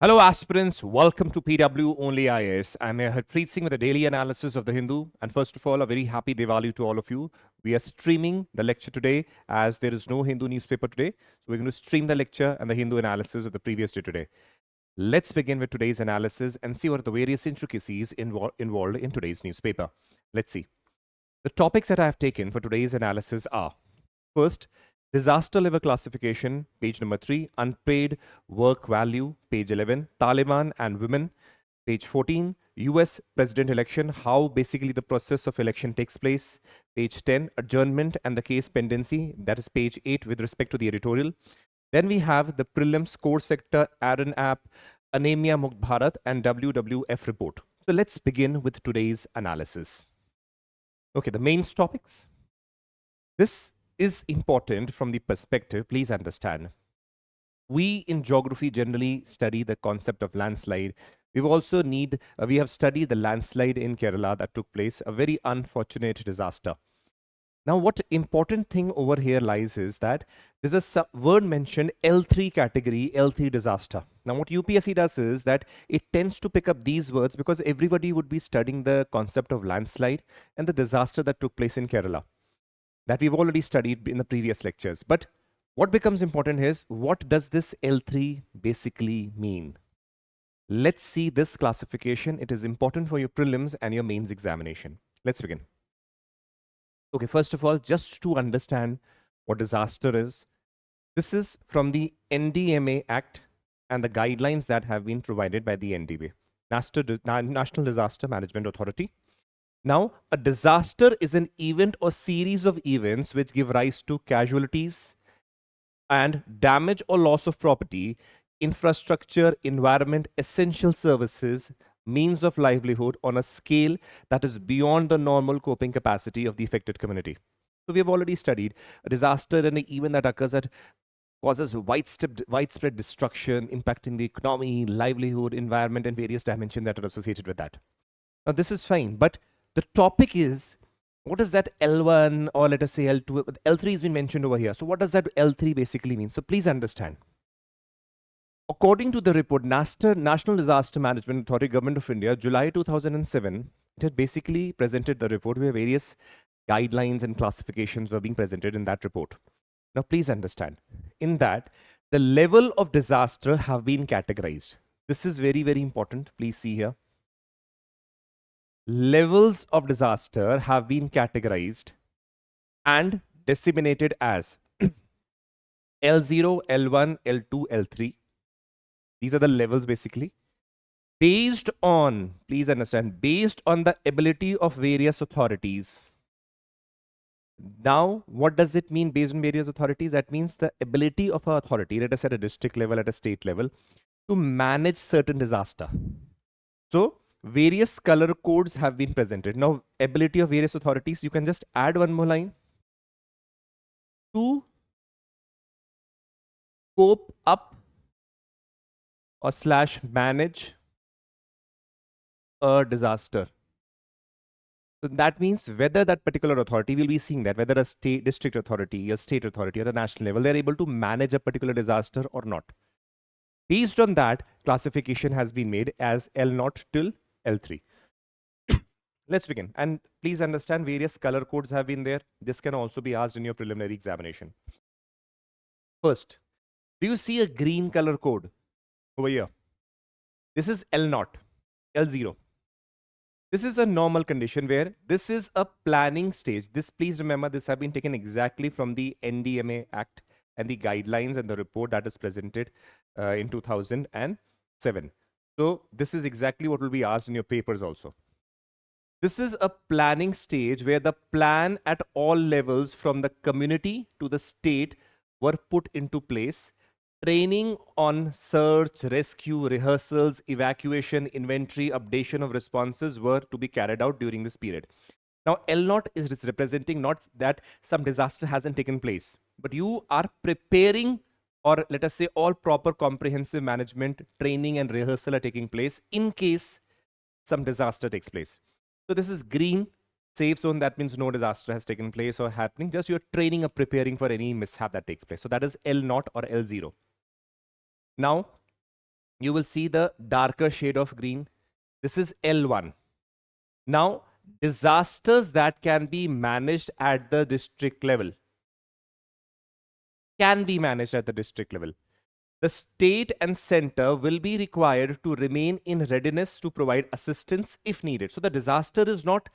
Hello, aspirants. Welcome to PW OnlyIAS. I'm Harpreet Singh with a daily analysis of the Hindu. And first of all, a very happy Diwali to all of you. We are streaming the lecture today as there is no Hindu newspaper today. So we're going to stream the lecture and the Hindu analysis of the previous day today. Let's begin with today's analysis and see what are the various intricacies involved in today's newspaper. Let's see. The topics that I have taken for today's analysis are: first, disaster level classification, page number 3, unpaid work value, page 11, Taliban and women, page 14, US president election, how basically the process of election takes place, page 10, adjournment and the case pendency, that is page 8 with respect to the editorial. Then we have the prelims core sector, ARIN-AP, Anaemia, Mukt, Bharat and WWF report. So let's begin with today's analysis. Okay, the main topics. This is important from the perspective, please understand. We in geography generally study the concept of landslide. We have studied the landslide in Kerala that took place, a very unfortunate disaster. Now, what important thing over here lies is that there's a word mentioned, L3 category, L3 disaster. Now, what UPSC does is that it tends to pick up these words because everybody would be studying the concept of landslide and the disaster that took place in Kerala, that we've already studied in the previous lectures. But what becomes important is, what does this L3 basically mean? Let's see this classification. It is important for your prelims and your mains examination. Let's begin. Okay, first of all, just to understand what disaster is, this is from the NDMA Act and the guidelines that have been provided by the NDMA, National Disaster Management Authority. Now, a disaster is an event or series of events which give rise to casualties and damage or loss of property, infrastructure, environment, essential services, means of livelihood on a scale that is beyond the normal coping capacity of the affected community. So we have already studied a disaster and an event that occurs that causes widespread destruction, impacting the economy, livelihood, environment, and various dimensions that are associated with that. Now, this is fine, but the topic is, what does that L1 or let us say L2, L3 has been mentioned over here. So what does that L3 basically mean? So please understand. According to the report, National Disaster Management Authority, Government of India, July 2007, it had basically presented the report where various guidelines and classifications were being presented in that report. Now please understand, in that, the level of disaster have been categorized. This is very, very important. Please see here. Levels of disaster have been categorized and disseminated as L0, L1, L2, L3. These are the levels basically. Based on, please understand, based on the ability of various authorities. Now, what does it mean based on various authorities? That means the ability of an authority, let us say at a district level, at a state level, to manage certain disaster. So, various color codes have been presented. Now, ability of various authorities, you can just add one more line. To cope up or / manage a disaster. So that means whether that particular authority, will be seeing that, whether a state, district authority, a state authority at a national level, they're able to manage a particular disaster or not. Based on that, classification has been made as L0 till L3. Let's begin. And please understand, various color codes have been there. This can also be asked in your preliminary examination. First, do you see a green color code over here? This is L0, L0. This is a normal condition where this is a planning stage. This, please remember, this have been taken exactly from the NDMA Act and the guidelines and the report that is presented in 2007. So this is exactly what will be asked in your papers also. This is a planning stage where the plan at all levels from the community to the state were put into place. Training on search, rescue, rehearsals, evacuation, inventory, updation of responses were to be carried out during this period. Now, L0 is representing not that some disaster hasn't taken place, but you are preparing, or let us say all proper comprehensive management, training and rehearsal are taking place in case some disaster takes place. So this is green, safe zone. That means no disaster has taken place or happening. Just you're training or preparing for any mishap that takes place. So that is L0 or L0. Now, you will see the darker shade of green. This is L1. Now, disasters that can be managed at the district level can be managed at the district level. The state and center will be required to remain in readiness to provide assistance if needed. So the disaster is not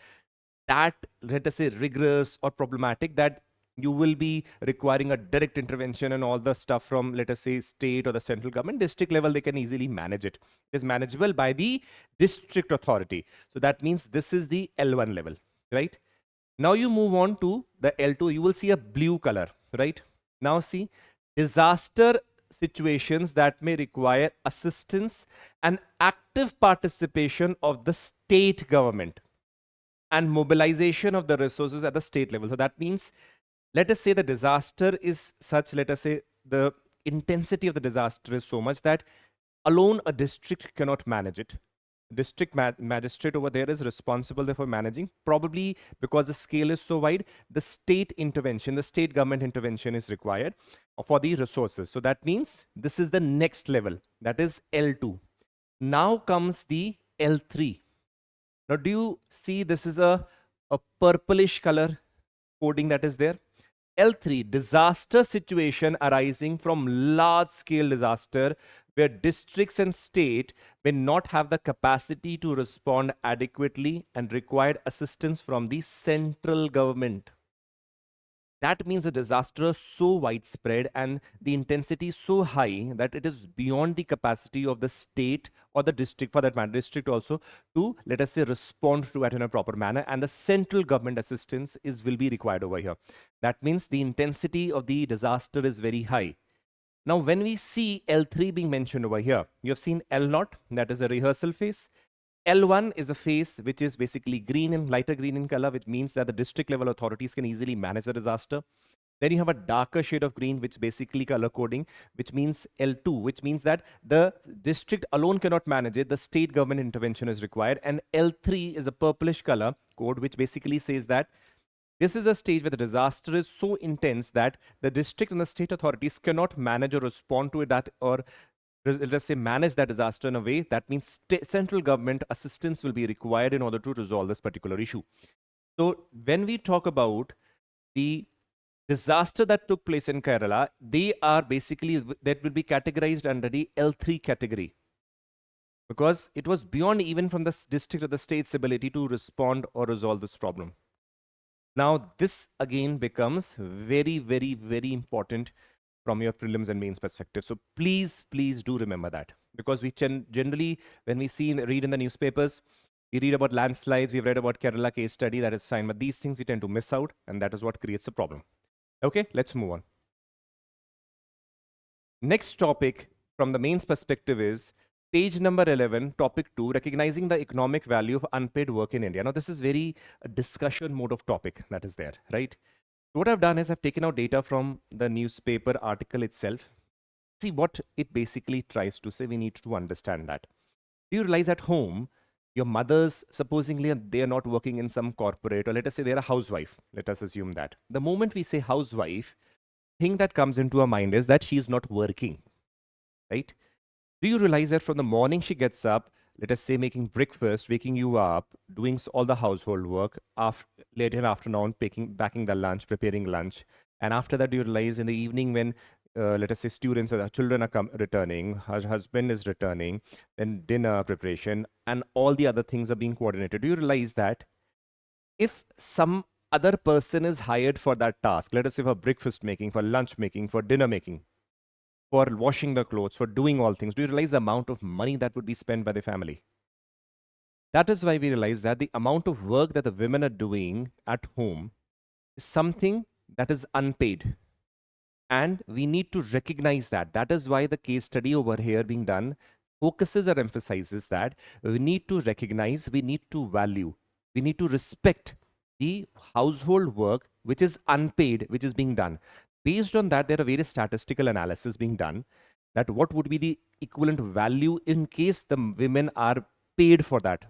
that, let us say, rigorous or problematic that you will be requiring a direct intervention and all the stuff from, let us say, state or the central government. District level, they can easily manage it. It is manageable by the district authority. So that means this is the L1 level, right? Now you move on to the L2, you will see a blue color, right? Now see, disaster situations that may require assistance and active participation of the state government and mobilization of the resources at the state level. So that means, let us say the disaster is such, let us say the intensity of the disaster is so much that alone a district cannot manage it. District magistrate over there is responsible for managing, probably because the scale is so wide, the state intervention, the state government intervention is required for the resources. So that means this is the next level, that is L2. Now comes the L3. Now do you see this is a purplish color coding that is there? L3, disaster situation arising from large scale disaster where districts and state may not have the capacity to respond adequately and required assistance from the central government. That means the disaster is so widespread and the intensity so high that it is beyond the capacity of the state or the district, for that matter, district also, to, let us say, respond to it in a proper manner, and the central government assistance will be required over here. That means the intensity of the disaster is very high. Now, when we see L3 being mentioned over here, you have seen L0, that is a rehearsal phase. L1 is a phase which is basically green and lighter green in color, which means that the district level authorities can easily manage the disaster. Then you have a darker shade of green, which basically color coding, which means L2, which means that the district alone cannot manage it. The state government intervention is required. And L3 is a purplish color code, which basically says that this is a stage where the disaster is so intense that the district and the state authorities cannot manage or respond to it, that, or let's say manage that disaster in a way. That means central government assistance will be required in order to resolve this particular issue. So when we talk about the disaster that took place in Kerala, they are basically, that will be categorized under the L3 category, because it was beyond even from the district or the state's ability to respond or resolve this problem. Now, this again becomes very, very, very important from your prelims and mains perspective. So please, please do remember that, because we generally, when we read in the newspapers, we read about landslides, we've read about Kerala case study, that is fine, but these things we tend to miss out, and that is what creates a problem. Okay, let's move on. Next topic from the mains perspective is page number 11, topic 2, recognizing the economic value of unpaid work in India. Now, this is very discussion mode of topic that is there, right? What I've done is I've taken out data from the newspaper article itself. See what it basically tries to say. We need to understand that. Do you realize at home, your mothers, supposedly they are not working in some corporate, or let us say they're a housewife. Let us assume that. The moment we say housewife, thing that comes into our mind is that she is not working, right? Do you realize that from the morning she gets up, let us say making breakfast, waking you up, doing all the household work, late in the afternoon, packing the lunch, preparing lunch, and after that you realize in the evening when, let us say, students or children are returning, her husband is returning, then dinner preparation, and all the other things are being coordinated. Do you realize that if some other person is hired for that task, let us say for breakfast making, for lunch making, for dinner making, for washing the clothes, for doing all things, do you realize the amount of money that would be spent by the family? That is why we realize that the amount of work that the women are doing at home is something that is unpaid. And we need to recognize that. That is why the case study over here being done focuses or emphasizes that we need to recognize, we need to value, we need to respect the household work which is unpaid, which is being done. Based on that, there are various statistical analysis being done that what would be the equivalent value in case the women are paid for that,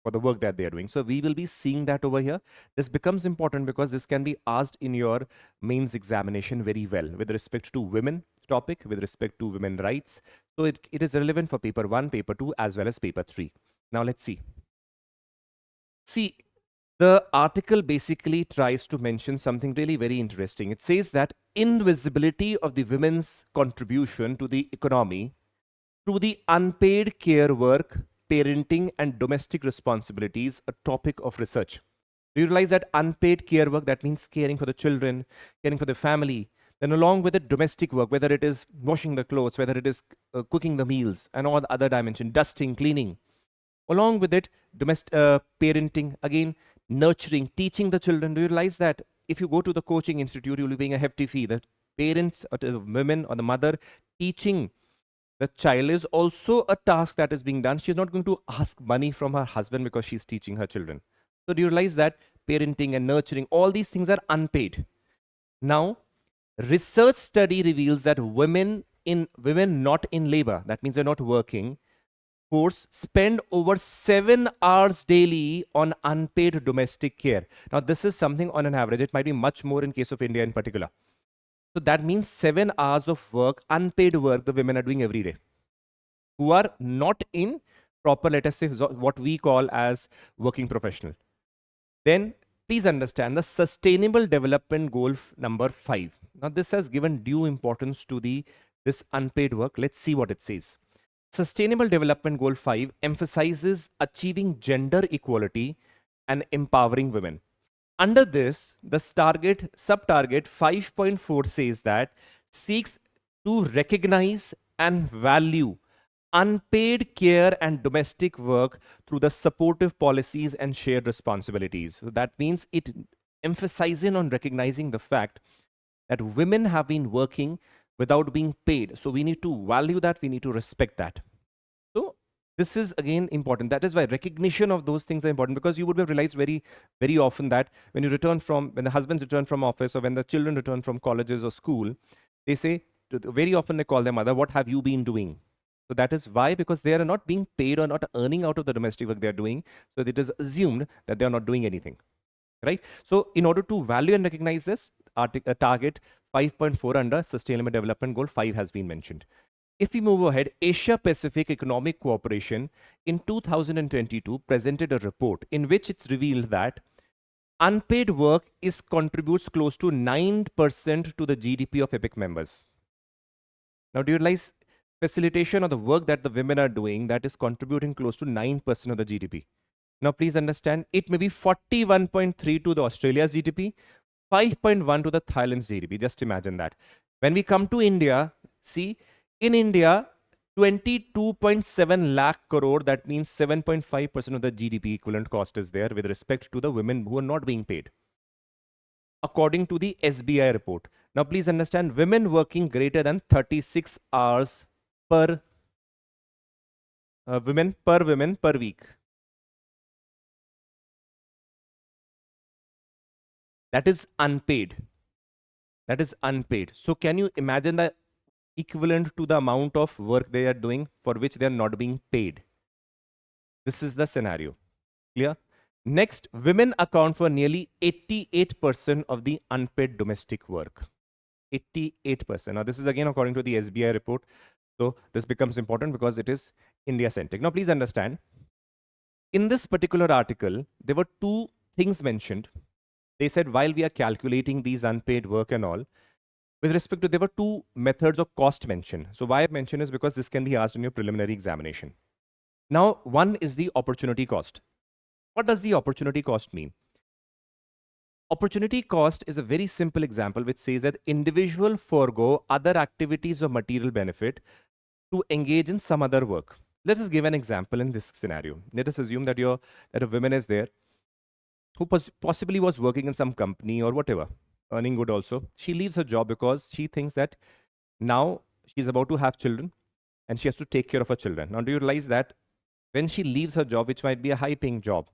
for the work that they are doing. So we will be seeing that over here. This becomes important because this can be asked in your mains examination very well with respect to women topic, with respect to women rights. So it is relevant for paper 1, paper 2, as well as paper 3. Now let's see. See, the article basically tries to mention something really very interesting. It says that invisibility of the women's contribution to the economy through the unpaid care work, parenting, and domestic responsibilities, a topic of research. Do you realize that unpaid care work, that means caring for the children, caring for the family, then along with it, domestic work, whether it is washing the clothes, whether it is cooking the meals, and all the other dimension, dusting, cleaning. Along with it, domestic parenting, again, nurturing, teaching the children. Do you realize that if you go to the coaching institute, you'll be paying a hefty fee. The parents, or the women, or the mother teaching the child is also a task that is being done. She's not going to ask money from her husband because she's teaching her children. So do you realize that parenting and nurturing, all these things are unpaid? Now, research study reveals that women not in labor, that means they're not working, force spend over 7 hours daily on unpaid domestic care. Now, this is something on an average. It might be much more in case of India in particular. So that means 7 hours of work, unpaid work, the women are doing every day, who are not in proper, let us say, what we call as working professional. Then please understand the Sustainable Development Goal number 5. Now this has given due importance to this unpaid work. Let's see what it says. Sustainable Development Goal 5 emphasizes achieving gender equality and empowering women. Under this, the sub-target 5.4 says that seeks to recognize and value unpaid care and domestic work through the supportive policies and shared responsibilities. So that means it emphasizing on recognizing the fact that women have been working without being paid. So we need to value that, we need to respect that. So this is again important. That is why recognition of those things are important, because you would have realized very, very often that when the husbands return from office or when the children return from colleges or school, they say, very often they call their mother, what have you been doing? So that is why, because they are not being paid or not earning out of the domestic work they are doing. So it is assumed that they are not doing anything, right? So in order to value and recognize this, target 5.4 under Sustainable Development Goal 5 has been mentioned. If we move ahead, Asia Pacific Economic Cooperation in 2022 presented a report in which it's revealed that unpaid work contributes close to 9% to the GDP of EPIC members. Now, do you realize facilitation of the work that the women are doing, that is contributing close to 9% of the GDP? Now, please understand, it may be 41.3 to the Australia's GDP, 5.1 to the Thailand's GDP. Just imagine that. When we come to India, see, in India, 22.7 lakh crore, that means 7.5% of the GDP equivalent cost is there with respect to the women who are not being paid, according to the SBI report. Now, please understand, women working greater than 36 hours per women per week. That is unpaid. That is unpaid. So can you imagine the equivalent to the amount of work they are doing for which they are not being paid? This is the scenario. Clear? Next, women account for nearly 88% of the unpaid domestic work. 88%. Now, this is again according to the SBI report. So this becomes important because it is India-centric. Now, please understand, in this particular article, there were two things mentioned. They said while we are calculating these unpaid work and all, with respect to, there were two methods of cost mentioned. So why I mention is because this can be asked in your preliminary examination. Now, one is the opportunity cost. What does the opportunity cost mean? Opportunity cost is a very simple example which says that individual forego other activities of material benefit to engage in some other work. Let us give an example in this scenario. Let us assume that a woman is there who possibly was working in some company or whatever, earning good also. She leaves her job because she thinks that now she's about to have children and she has to take care of her children. Now, do you realize that when she leaves her job, which might be a high-paying job,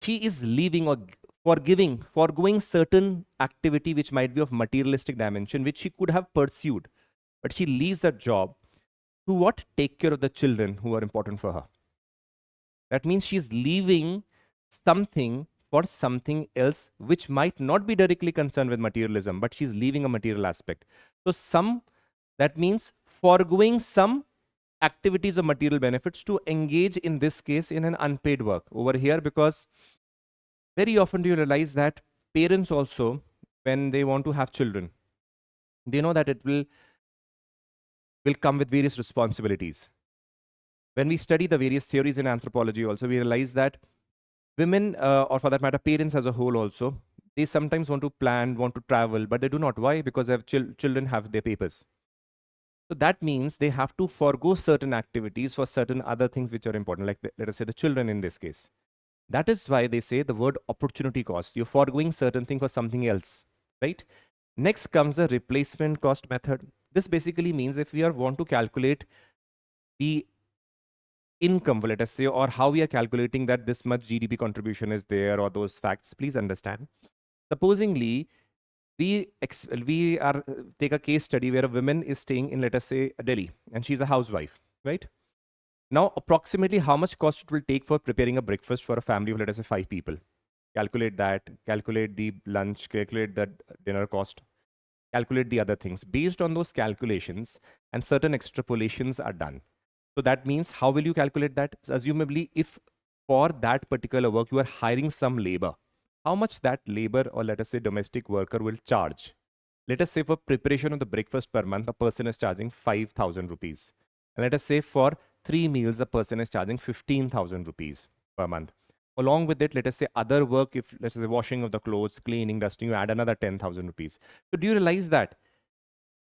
she is leaving or foregoing certain activity which might be of materialistic dimension, which she could have pursued. But she leaves that job to what? Take care of the children who are important for her. That means she's leaving something for something else which might not be directly concerned with materialism, but she's leaving a material aspect. So that means foregoing some activities or material benefits to engage in this case in an unpaid work over here, because very often do you realize that parents also, when they want to have children, they know that it will come with various responsibilities. When we study the various theories in anthropology also, we realize that women, or for that matter, parents as a whole also, they sometimes want to plan, want to travel, but they do not. Why? Because their children have their papers. So that means they have to forego certain activities for certain other things which are important, like let us say the children in this case. That is why they say the word opportunity cost. You're foregoing certain thing for something else, right? Next comes the replacement cost method. This basically means if we want to calculate the income, let us say, or how we are calculating that this much GDP contribution is there, or those facts, please understand. Supposingly, we are take a case study where a woman is staying in, let us say, Delhi, and she's a housewife, right? Now, approximately how much cost it will take for preparing a breakfast for a family of, let us say, 5 people. Calculate that, calculate the lunch, calculate the dinner cost, calculate the other things. Based on those calculations, and certain extrapolations are done. So that means, how will you calculate that? So assumably, if for that particular work you are hiring some labor, how much that labor, or let us say domestic worker, will charge? Let us say for preparation of the breakfast per month, a person is charging 5,000 rupees. And let us say for 3 meals, a person is charging 15,000 rupees per month. Along with it, let us say other work, if let's say washing of the clothes, cleaning, dusting, you add another 10,000 rupees. So do you realize that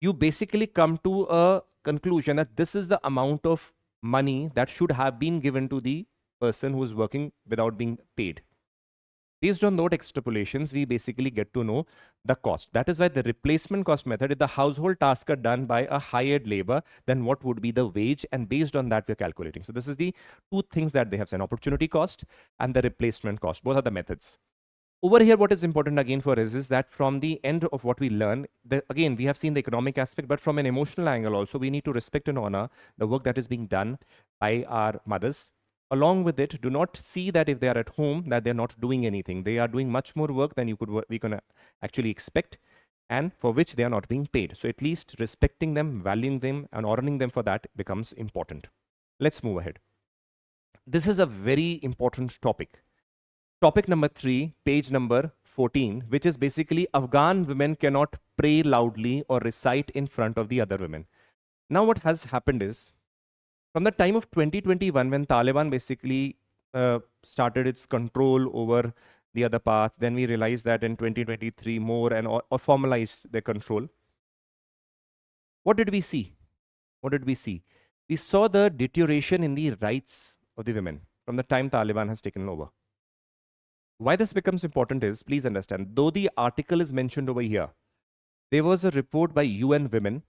you basically come to a conclusion that this is the amount of money that should have been given to the person who is working without being paid? Based on those extrapolations, we basically get to know the cost. That is why the replacement cost method, if the household tasks are done by a hired labor, then what would be the wage? And based on that, we're calculating. So this is the two things that they have said: opportunity cost and the replacement cost. Both are the methods. Over here, what is important again for us is that from the end of what we learn, again, we have seen the economic aspect, but from an emotional angle also, we need to respect and honor the work that is being done by our mothers. Along with it, do not see that if they are at home, that they're not doing anything. They are doing much more work than we can actually expect, and for which they are not being paid. So at least respecting them, valuing them, and honoring them for that becomes important. Let's move ahead. This is a very important topic. Topic number 3, page number 14, which is basically Afghan women cannot pray loudly or recite in front of the other women. Now, what has happened is, from the time of 2021, when Taliban basically started its control over the other parts, then we realized that in 2023 more and or formalized their control. What did we see? What did we see? We saw the deterioration in the rights of the women from the time Taliban has taken over. Why this becomes important is, please understand, though the article is mentioned over here, there was a report by UN Women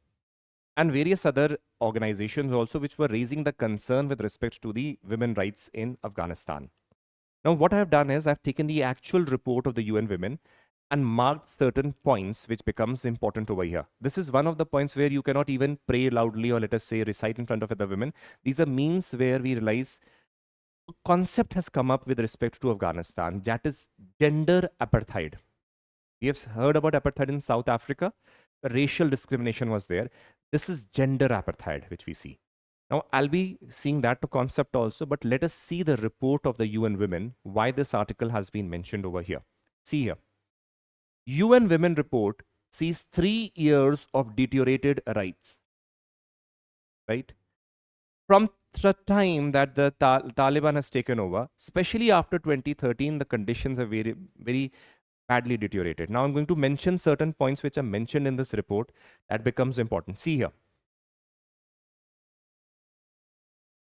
and various other organizations also which were raising the concern with respect to the women rights in Afghanistan. Now, what I have done is I've taken the actual report of the UN Women and marked certain points which becomes important over here. This is one of the points where you cannot even pray loudly or let us say recite in front of other women. These are means where we realize a concept has come up with respect to Afghanistan, that is gender apartheid. We have heard about apartheid in South Africa. Racial discrimination was there. This is gender apartheid, which we see. Now, I'll be seeing that concept also, but let us see the report of the UN Women, why this article has been mentioned over here. See here. UN Women report sees 3 years of deteriorated rights, right? From the time that the Taliban has taken over, especially after 2013, the conditions are very, very badly deteriorated. Now I'm going to mention certain points which are mentioned in this report that becomes important. See here.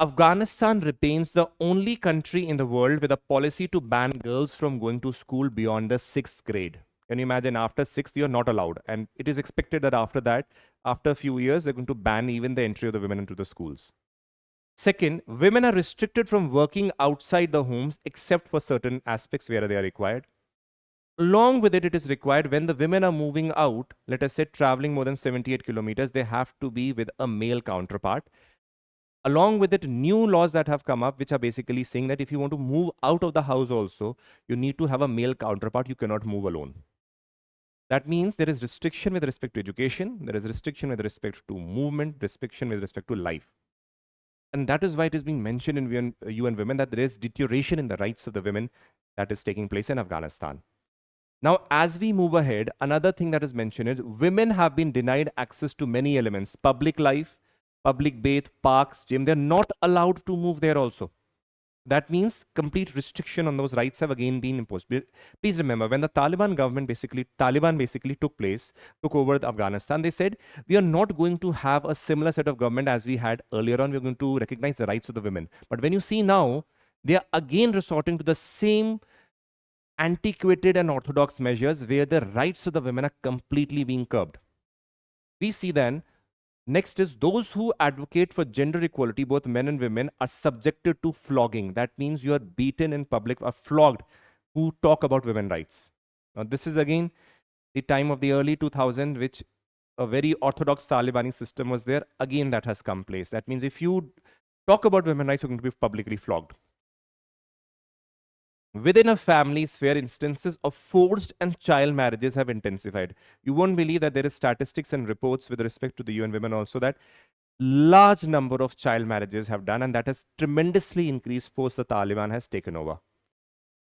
Afghanistan remains the only country in the world with a policy to ban girls from going to school beyond the 6th grade. Can you imagine, after 6th, you're not allowed. And it is expected that after that, after a few years, they're going to ban even the entry of the women into the schools. Second, women are restricted from working outside the homes except for certain aspects where they are required. Along with it, it is required when the women are moving out, let us say traveling more than 78 kilometers, they have to be with a male counterpart. Along with it, new laws that have come up, which are basically saying that if you want to move out of the house also, you need to have a male counterpart. You cannot move alone. That means there is restriction with respect to education. There is restriction with respect to movement, restriction with respect to life. And that is why it is being mentioned in UN Women that there is deterioration in the rights of the women that is taking place in Afghanistan. Now, as we move ahead, another thing that is mentioned is women have been denied access to many elements, public life, public bath, parks, gym. They're not allowed to move there also. That means complete restriction on those rights have again been imposed. Please remember, when the Taliban basically took over Afghanistan, they said, we are not going to have a similar set of government as we had earlier on. We're going to recognize the rights of the women. But when you see now, they are again resorting to the same antiquated and orthodox measures where the rights of the women are completely being curbed. We see then, next is those who advocate for gender equality, both men and women, are subjected to flogging. That means you are beaten in public or flogged who talk about women rights. Now, this is again the time of the early 2000s, which a very orthodox Taliban system was there. Again, that has come place. That means if you talk about women rights, you're going to be publicly flogged. Within a family sphere, instances of forced and child marriages have intensified. You won't believe that there is statistics and reports with respect to the UN Women also that large number of child marriages have done, and that has tremendously increased post the Taliban has taken over.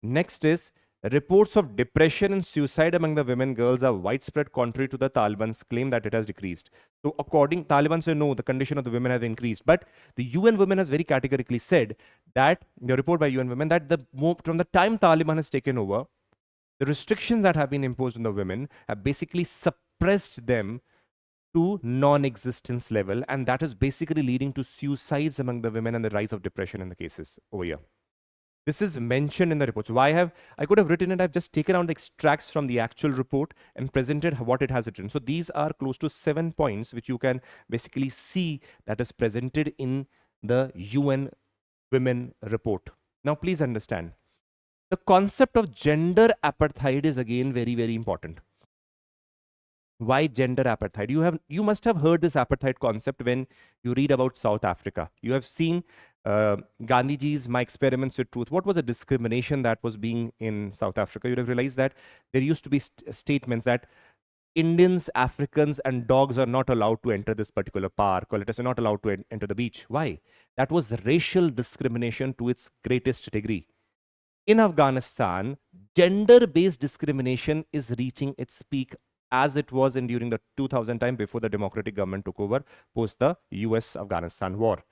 Next is reports of depression and suicide among the women girls are widespread, contrary to the Taliban's claim that it has decreased. So according, Taliban say no, the condition of the women has increased. But the UN Women has very categorically said that, the report by UN Women, that from the time Taliban has taken over, the restrictions that have been imposed on the women have basically suppressed them to non-existence level. And that is basically leading to suicides among the women and the rise of depression in the cases over here. This is mentioned in the report. So I could have written it, I've just taken out the extracts from the actual report and presented what it has written. So these are close to 7 points which you can basically see that is presented in the UN Women report. Now please understand, the concept of gender apartheid is again very, very important. Why gender apartheid? You must have heard this apartheid concept when you read about South Africa. You have seen Gandhiji's My Experiments with Truth. What was the discrimination that was being in South Africa? You'd have realized that there used to be statements that Indians, Africans, and dogs are not allowed to enter this particular park, or let us say not allowed to enter the beach. Why? That was racial discrimination to its greatest degree. In Afghanistan, gender-based discrimination is reaching its peak as it was during the 2000 time before the democratic government took over post the US-Afghanistan war.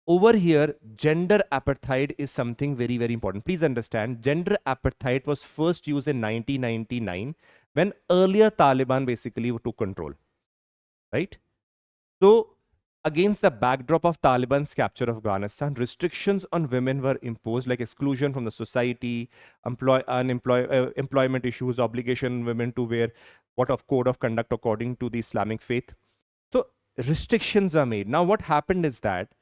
Over here, gender apartheid is something very, very important. Please understand, gender apartheid was first used in 1999 when earlier Taliban basically took control, right? So, against the backdrop of Taliban's capture of Afghanistan, restrictions on women were imposed, like exclusion from the society, employment issues, obligation on women to wear code of conduct according to the Islamic faith. So, restrictions are made. Now, what happened is that,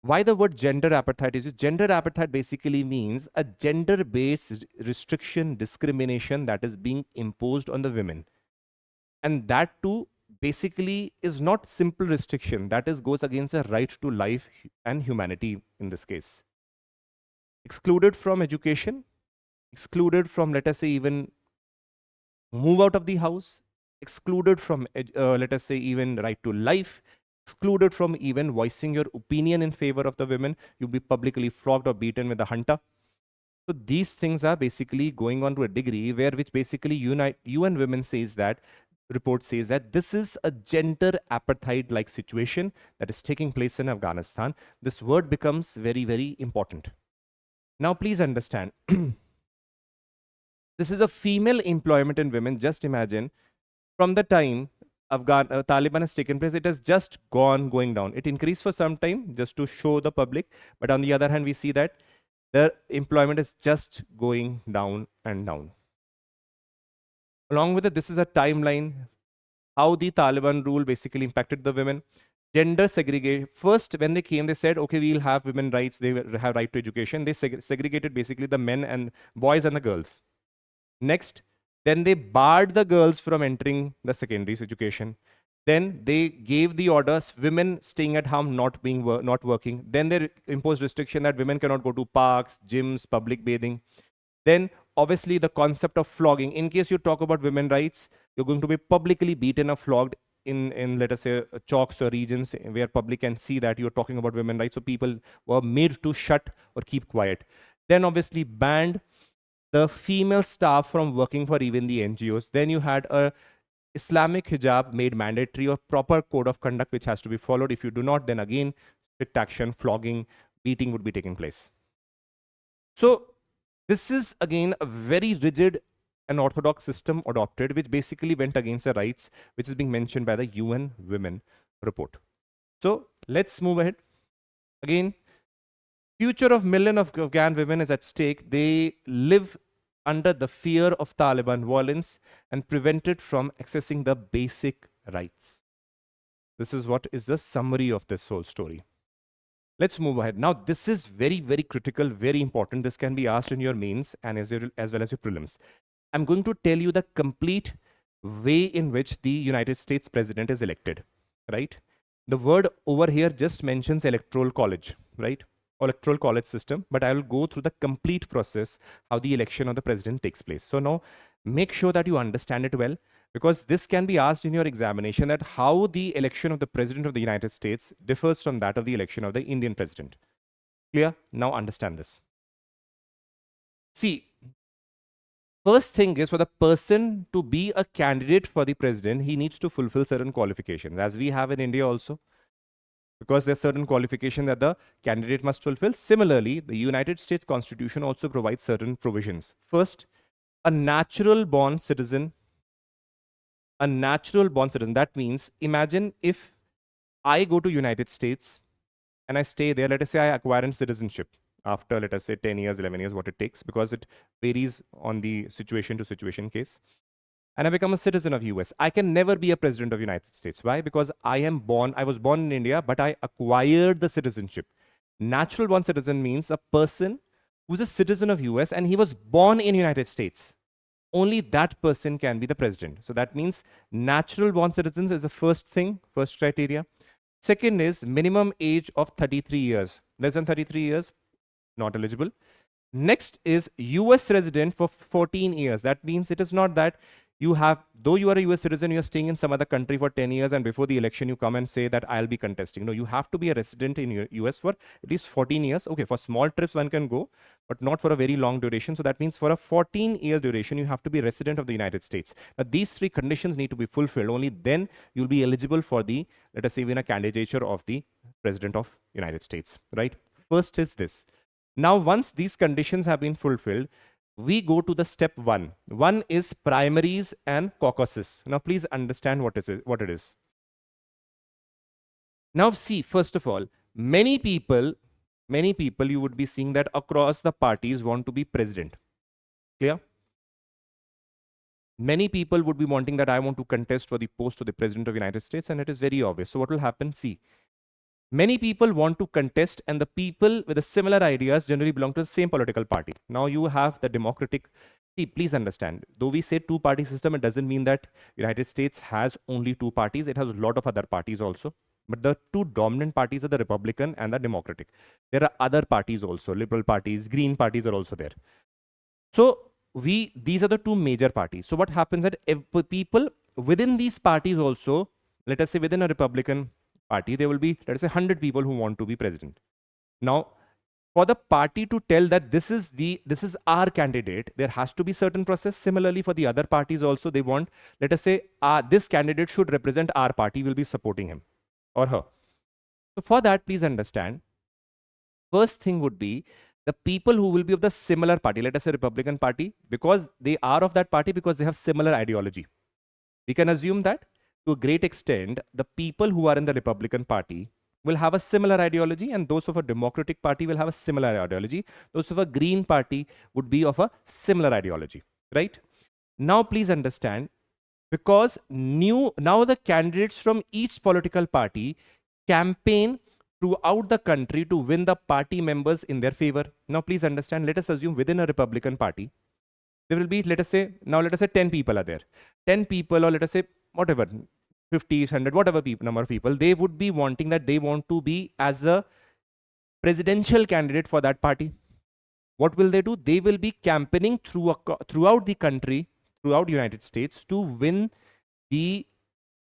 why the word gender apartheid is used? Gender apartheid basically means a gender-based restriction, discrimination that is being imposed on the women. And that too basically is not simple restriction. That goes against the right to life and humanity in this case. Excluded from education, excluded from, let us say, even move out of the house, excluded from, let us say, even right to life, excluded from even voicing your opinion in favor of the women. You'll be publicly flogged or beaten with a hunter. So these things are basically going on to a degree which basically UN Women says that, report says that this is a gender apartheid-like situation that is taking place in Afghanistan. This word becomes very, very important. Now please understand, this is a female employment in women. Just imagine, from the time Taliban has taken place, it has just going down. It increased for some time just to show the public, but on the other hand, we see that the employment is just going down and down. Along with it, this is a timeline, how the Taliban rule basically impacted the women. Gender segregation. First, when they came, they said, okay, we'll have women rights, they have right to education. They segregated basically the men and boys and the girls. Next, then they barred the girls from entering the secondary education. Then they gave the orders, women staying at home, not working. Then they imposed restriction that women cannot go to parks, gyms, public bathing. Then obviously the concept of flogging. In case you talk about women rights, you're going to be publicly beaten or flogged in let us say chalks or regions where public can see that you're talking about women rights, so people were made to shut or keep quiet. Then obviously banned the female staff from working for even the NGOs. Then you had a Islamic hijab made mandatory, or proper code of conduct which has to be followed. If you do not, then again strict action, flogging, beating would be taking place. So this is again a very rigid and orthodox system adopted, which basically went against the rights which is being mentioned by the UN Women report. So let's move ahead. Again, future of millions of Afghan women is at stake. They live under the fear of Taliban violence and prevented from accessing the basic rights. This is what is the summary of this whole story. Let's move ahead. Now, this is very, very critical, very important. This can be asked in your mains and as well as your prelims. I'm going to tell you the complete way in which the United States president is elected, right? The word over here just mentions electoral college, right? Electoral college system, but I will go through the complete process, how the election of the president takes place. So now make sure that you understand it well, because this can be asked in your examination, that how the election of the president of the United States differs from that of the election of the Indian president. Clear? Now understand this. See, first thing is, for the person to be a candidate for the president, he needs to fulfill certain qualifications, as we have in India also, because there's certain qualification that the candidate must fulfill. Similarly, the United States Constitution also provides certain provisions. First, a natural born citizen. A natural born citizen. That means, imagine if I go to United States and I stay there, let us say I acquire citizenship after, let us say 10 years, 11 years, what it takes, because it varies on the situation to situation case. And I become a citizen of US. I can never be a president of United States. Why? Because I was born in India, but I acquired the citizenship. Natural born citizen means a person who's a citizen of US and he was born in United States. Only that person can be the president. So that means natural born citizens is the first thing, first criteria. Second is minimum age of 33 years. Less than 33 years, not eligible. Next is US resident for 14 years. That means it is not that you have, though you are a US citizen, you are staying in some other country for 10 years and before the election you come and say that I'll be contesting. No, you have to be a resident in US for at least 14 years. Okay, for small trips one can go, but not for a very long duration. So that means for a 14-year duration, you have to be resident of the United States. Now these three conditions need to be fulfilled. Only then you'll be eligible for the, let us say, even a candidature of the president of United States, right? First is this. Now, once these conditions have been fulfilled, we go to the step one. One is primaries and caucuses. Now, please understand what it is. Now, see, first of all, many people you would be seeing that across the parties want to be president. Clear? Many people would be wanting that I want to contest for the post of the president of the United States, and it is very obvious. So what will happen? See, many people want to contest, and the people with the similar ideas generally belong to the same political party. Now you have the democratic. See, please understand, though we say two-party system, it doesn't mean that United States has only two parties. It has a lot of other parties also. But the two dominant parties are the Republican and the Democratic. There are other parties also, liberal parties, green parties are also there. So these are the two major parties. So what happens that people within these parties also, let us say within a Republican party, there will be, let us say, 100 people who want to be president. Now, for the party to tell that this is our candidate, there has to be certain process. Similarly, for the other parties also, they want, let us say, this candidate should represent our party, will be supporting him or her. So for that, please understand, first thing would be the people who will be of the similar party, let us say Republican Party, because they are of that party because they have similar ideology. We can assume that to a great extent, the people who are in the Republican Party will have a similar ideology, and those of a Democratic Party will have a similar ideology. Those of a Green Party would be of a similar ideology, right? Now, please understand, because now the candidates from each political party campaign throughout the country to win the party members in their favor. Now, please understand, let us assume within a Republican Party, there will be, let us say 10 people are there. 10 people, or let us say, whatever, 50, 100, whatever number of people, they would be wanting that they want to be as a presidential candidate for that party. What will they do? They will be campaigning throughout the country, throughout the United States, to win the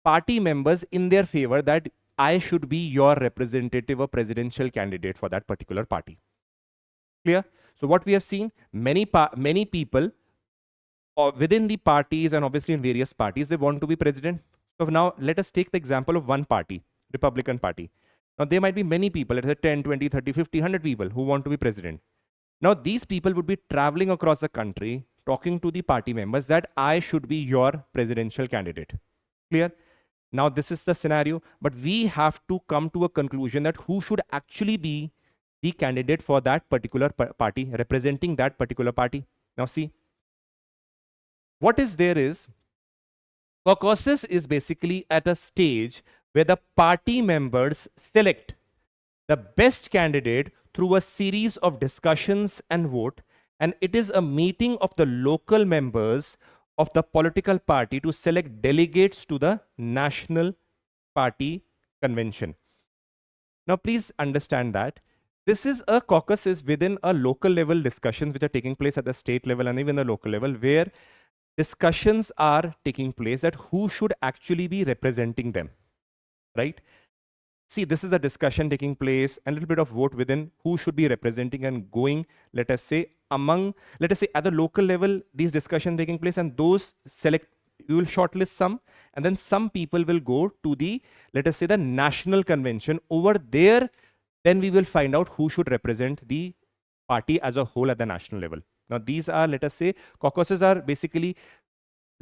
party members in their favor that I should be your representative or presidential candidate for that particular party. Clear? So what we have seen, many people within the parties and obviously in various parties, they want to be president. So now let us take the example of one party, Republican Party. Now there might be many people, let's say 10, 20, 30, 50, 100 people who want to be president. Now these people would be traveling across the country talking to the party members that I should be your presidential candidate. Clear? Now this is the scenario, but we have to come to a conclusion that who should actually be the candidate for that particular party, representing that particular party. Now see, what is there is, caucus is basically at a stage where the party members select the best candidate through a series of discussions and vote, and it is a meeting of the local members of the political party to select delegates to the national party convention. Now please understand that this is a caucus is within a local level discussions which are taking place at the state level and even the local level, where discussions are taking place that who should actually be representing them, right? See, this is a discussion taking place and a little bit of vote within who should be representing and going, let us say at the local level, these discussions taking place, and those select, you will shortlist some, and then some people will go to the, let us say, the national convention. Over there, then we will find out who should represent the party as a whole at the national level. Now, these are, let us say, caucuses are basically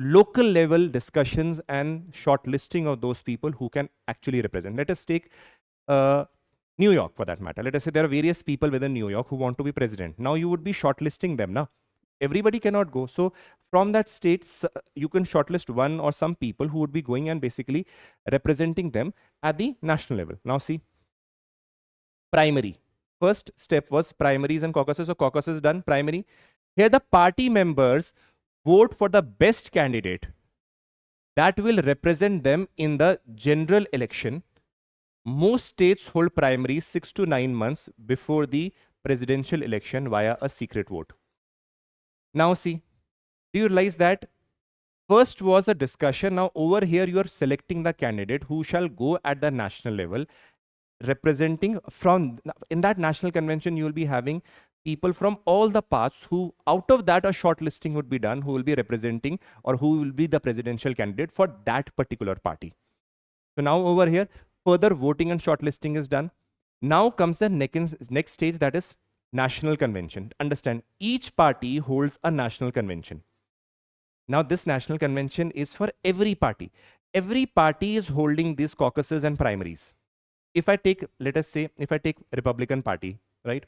local level discussions and shortlisting of those people who can actually represent. Let us take New York for that matter. Let us say there are various people within New York who want to be president. Now you would be shortlisting them. Now, everybody cannot go. So from that state, you can shortlist one or some people who would be going and basically representing them at the national level. Now see, primary. First step was primaries and caucuses. So caucuses done, primary. Here the party members vote for the best candidate that will represent them in the general election. Most states hold primaries 6 to 9 months before the presidential election via a secret vote. Now see, do you realize that first was a discussion. Now over here you are selecting the candidate who shall go at the national level, representing from, in that national convention you will be having people from all the parts who, out of that a short listing would be done, who will be representing or who will be the presidential candidate for that particular party. So now over here, further voting and shortlisting is done. Now comes the next stage, that is national convention. Understand, each party holds a national convention. Now this national convention is for every party. Every party is holding these caucuses and primaries. If I take, let us say, if I take Republican Party, right?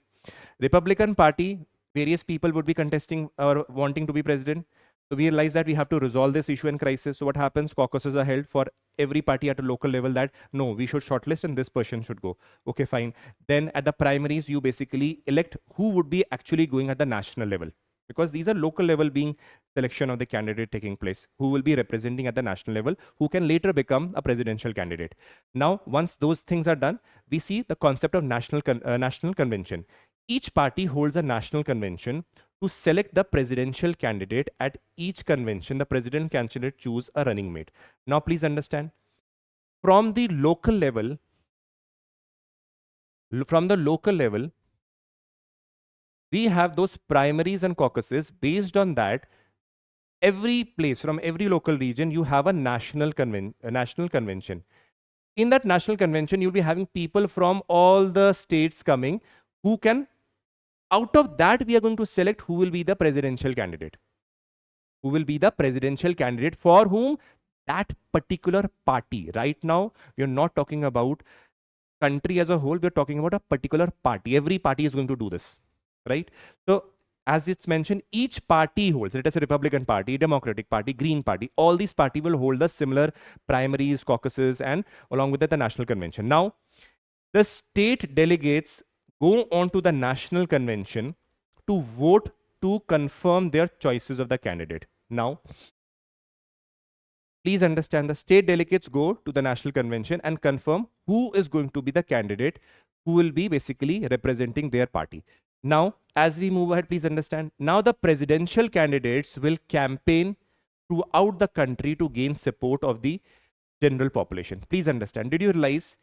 Republican Party, various people would be contesting or wanting to be president. So we realize that we have to resolve this issue and crisis. So what happens? Caucuses are held for every party at a local level that, no, we should shortlist and this person should go. Okay, fine. Then at the primaries, you basically elect who would be actually going at the national level. Because these are local level being selection of the candidate taking place, who will be representing at the national level, who can later become a presidential candidate. Now, once those things are done, we see the concept of national convention. Each party holds a national convention to select the presidential candidate. At each convention, the president candidate choose a running mate. Now, please understand, from the local level, we have those primaries and caucuses. Based on that, every place from every local region, you have a national convention. In that national convention, you'll be having people from all the states coming who can, out of that, we are going to select who will be the presidential candidate. Who will be the presidential candidate for whom? That particular party. Right now, we are not talking about country as a whole. We are talking about a particular party. Every party is going to do this. Right? So, as it's mentioned, each party holds, let us say Republican Party, Democratic Party, Green Party, all these parties will hold the similar primaries, caucuses, and along with that, the national convention. Now, the state delegates go on to the national convention to vote to confirm their choices of the candidate. Now, please understand, the state delegates go to the national convention and confirm who is going to be the candidate who will be basically representing their party. Now, as we move ahead, please understand, now the presidential candidates will campaign throughout the country to gain support of the general population. Please understand, did you realize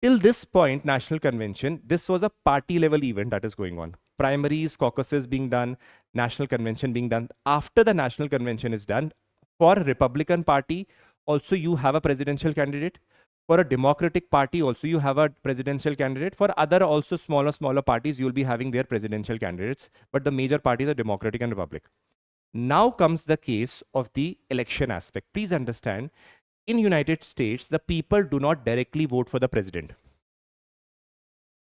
till this point, national convention, this was a party level event that is going on. Primaries, caucuses being done, national convention being done. After the national convention is done, for Republican Party, also you have a presidential candidate. For a Democratic Party, also you have a presidential candidate. For other also smaller parties, you'll be having their presidential candidates. But the major parties are Democratic and Republic. Now comes the case of the election aspect. Please understand, in United States, the people do not directly vote for the president.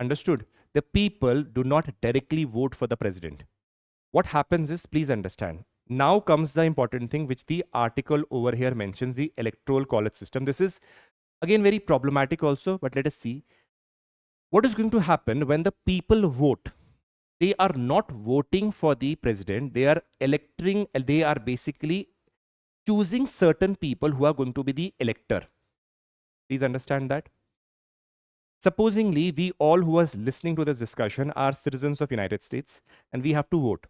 Understood? The people do not directly vote for the president. What happens is, please understand, now comes the important thing which the article over here mentions, the electoral college system. This is again very problematic also, but let us see. What is going to happen when the people vote? They are not voting for the president. They are electing, they are basically choosing certain people who are going to be the elector. Please understand that. Supposingly, we all who are listening to this discussion are citizens of United States and we have to vote.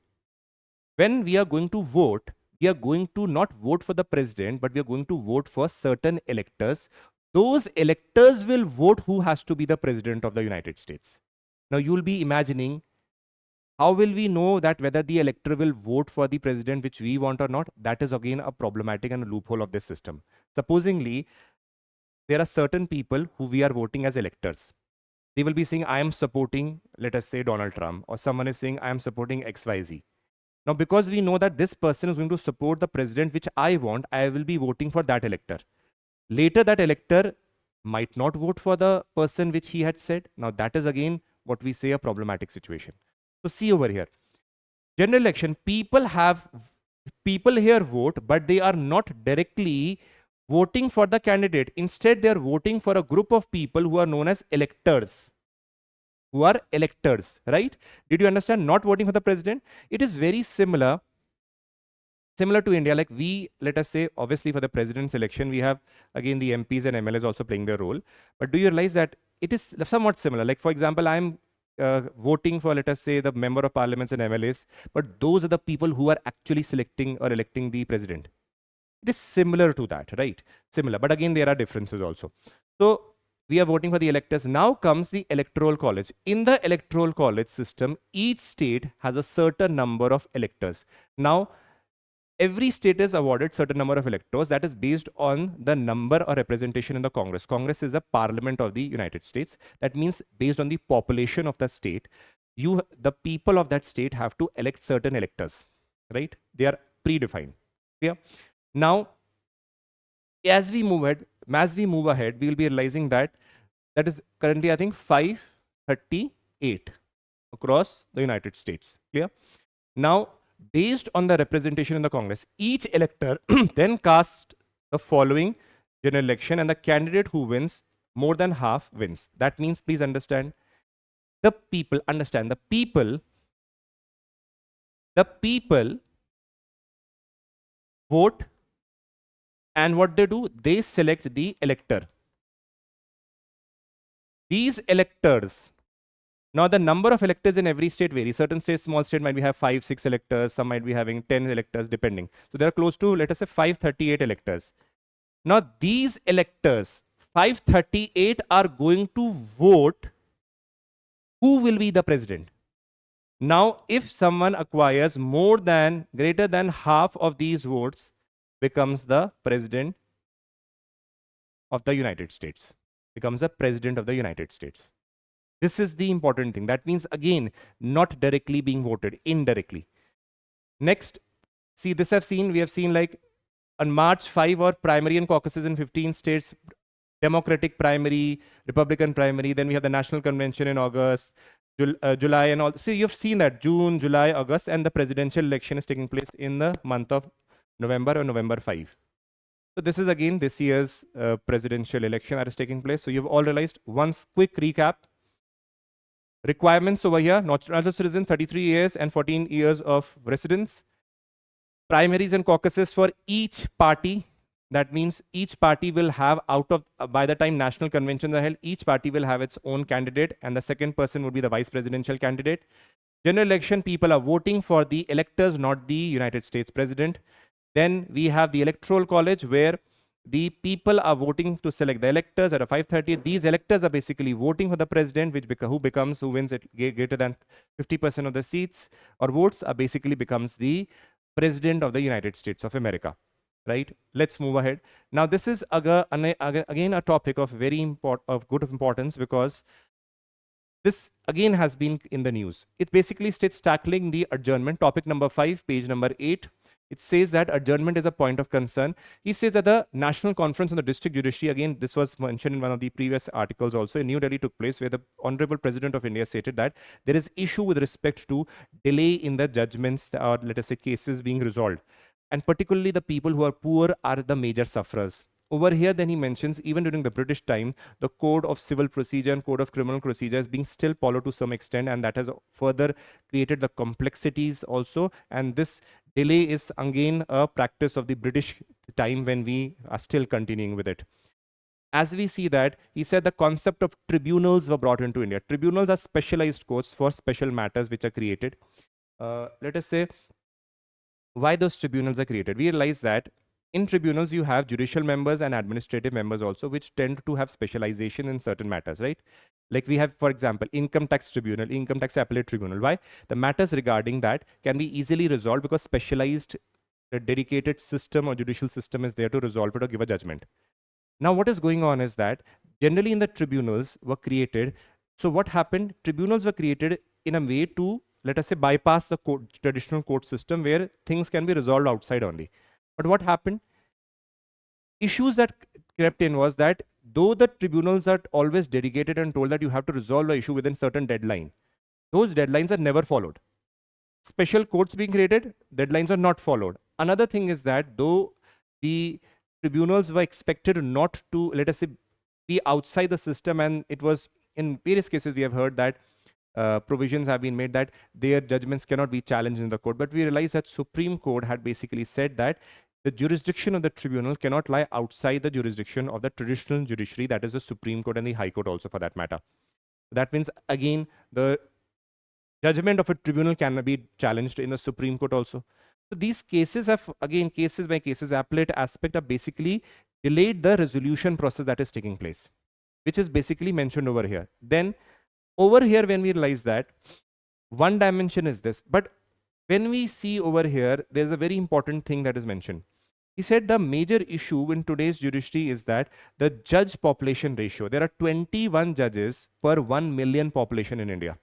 When we are going to vote, we are going to not vote for the president, but we are going to vote for certain electors. Those electors will vote who has to be the president of the United States. Now you'll be imagining, how will we know that whether the elector will vote for the president which we want or not? That is again a problematic and a loophole of this system. Supposingly, there are certain people who we are voting as electors. They will be saying, I am supporting, let us say, Donald Trump, or someone is saying, I am supporting XYZ. Now, because we know that this person is going to support the president which I want, I will be voting for that elector. Later, that elector might not vote for the person which he had said. Now, that is again what we say a problematic situation. So see over here, general election, people here vote, but they are not directly voting for the candidate. Instead, they are voting for a group of people who are known as electors. Who are electors, right? Did you understand? Not voting for the president. It is very similar to India. Like we, let us say, obviously for the president's election, we have again the MPs and MLAs also playing their role. But do you realize that it is somewhat similar? Like for example, I'm voting for, let us say, the member of parliaments and MLAs, but those are the people who are actually selecting or electing the president. It is similar to that, right? Similar, but again, there are differences also. So we are voting for the electors. Now comes the electoral college. In the electoral college system, each state has a certain number of electors. Now, every state is awarded certain number of electors that is based on the number or representation in the Congress. Congress is a parliament of the United States. That means based on the population of the state, the people of that state have to elect certain electors, right? They are predefined. Yeah. Now, as we move ahead, we will be realizing that is currently, I think, 538 across the United States. Clear? Now, based on the representation in the Congress, each elector then casts the following general election, and the candidate who wins more than half wins. That means, please understand, the people vote, and what they do, they select the elector. These electors, now the number of electors in every state varies. Certain states, small state might have 5, 6 electors. Some might be having 10 electors depending. So there are close to, let us say, 538 electors. Now these electors, 538, are going to vote who will be the president. Now, if someone acquires greater than half of these votes, becomes the president of the United States. Becomes the president of the United States. This is the important thing. That means, again, not directly being voted, indirectly. Next, see, we have seen like on March 5 or primary and caucuses in 15 states, Democratic primary, Republican primary, then we have the National Convention in August, July and all. So you've seen that June, July, August, and the presidential election is taking place in the month of November or November 5. So this is again this year's presidential election that is taking place. So you've all realized. Once quick recap. Requirements over here: natural citizen, 33 years and 14 years of residence. Primaries and caucuses for each party. That means each party will have by the time national conventions are held, each party will have its own candidate, and the second person would be the vice presidential candidate. General election, people are voting for the electors, not the United States president. Then we have the electoral college, where the people are voting to select the electors at a 5:30. These electors are basically voting for the president, who wins it greater than 50% of the seats or votes, are basically becomes the president of the United States of America. Right? Let's move ahead. Now, this is again a topic of good importance, because this again has been in the news. It basically states tackling the adjournment, topic number 5, page number 8. It says that adjournment is a point of concern. He says that the National Conference on the District Judiciary, again, this was mentioned in one of the previous articles also, in New Delhi took place, where the Honorable President of India stated that there is issue with respect to delay in the judgments, or let us say cases being resolved. And particularly the people who are poor are the major sufferers. Over here, then he mentions, even during the British time, the Code of Civil Procedure and Code of Criminal Procedure is being still followed to some extent, and that has further created the complexities also. And this delay is again a practice of the British time when we are still continuing with it. As we see that, he said the concept of tribunals were brought into India. Tribunals are specialized courts for special matters which are created. Let us say, why those tribunals are created. We realize that in tribunals, you have judicial members and administrative members also, which tend to have specialization in certain matters, right? Like we have, for example, income tax tribunal, income tax appellate tribunal. Why? The matters regarding that can be easily resolved because specialized, dedicated system or judicial system is there to resolve it or give a judgment. Now, what is going on is that generally in the tribunals were created. So what happened? Tribunals were created in a way to, let us say, bypass the traditional court system where things can be resolved outside only. But what happened? Issues that crept in was that though the tribunals are always dedicated and told that you have to resolve the issue within certain deadline, those deadlines are never followed. Special courts being created, deadlines are not followed. Another thing is that though the tribunals were expected not to, let us say, be outside the system, and it was in various cases we have heard that provisions have been made that their judgments cannot be challenged in the court. But we realize that Supreme Court had basically said that the jurisdiction of the tribunal cannot lie outside the jurisdiction of the traditional judiciary, that is the Supreme Court and the High Court also for that matter. That means, again, the judgment of a tribunal can be challenged in the Supreme Court also. So these cases have, again, cases by cases, appellate aspect are basically delayed the resolution process that is taking place, which is basically mentioned over here. Then over here, when we realize that one dimension is this, but when we see over here, there's a very important thing that is mentioned. He said the major issue in today's judiciary is that the judge population ratio. There are 21 judges per 1 million population in India.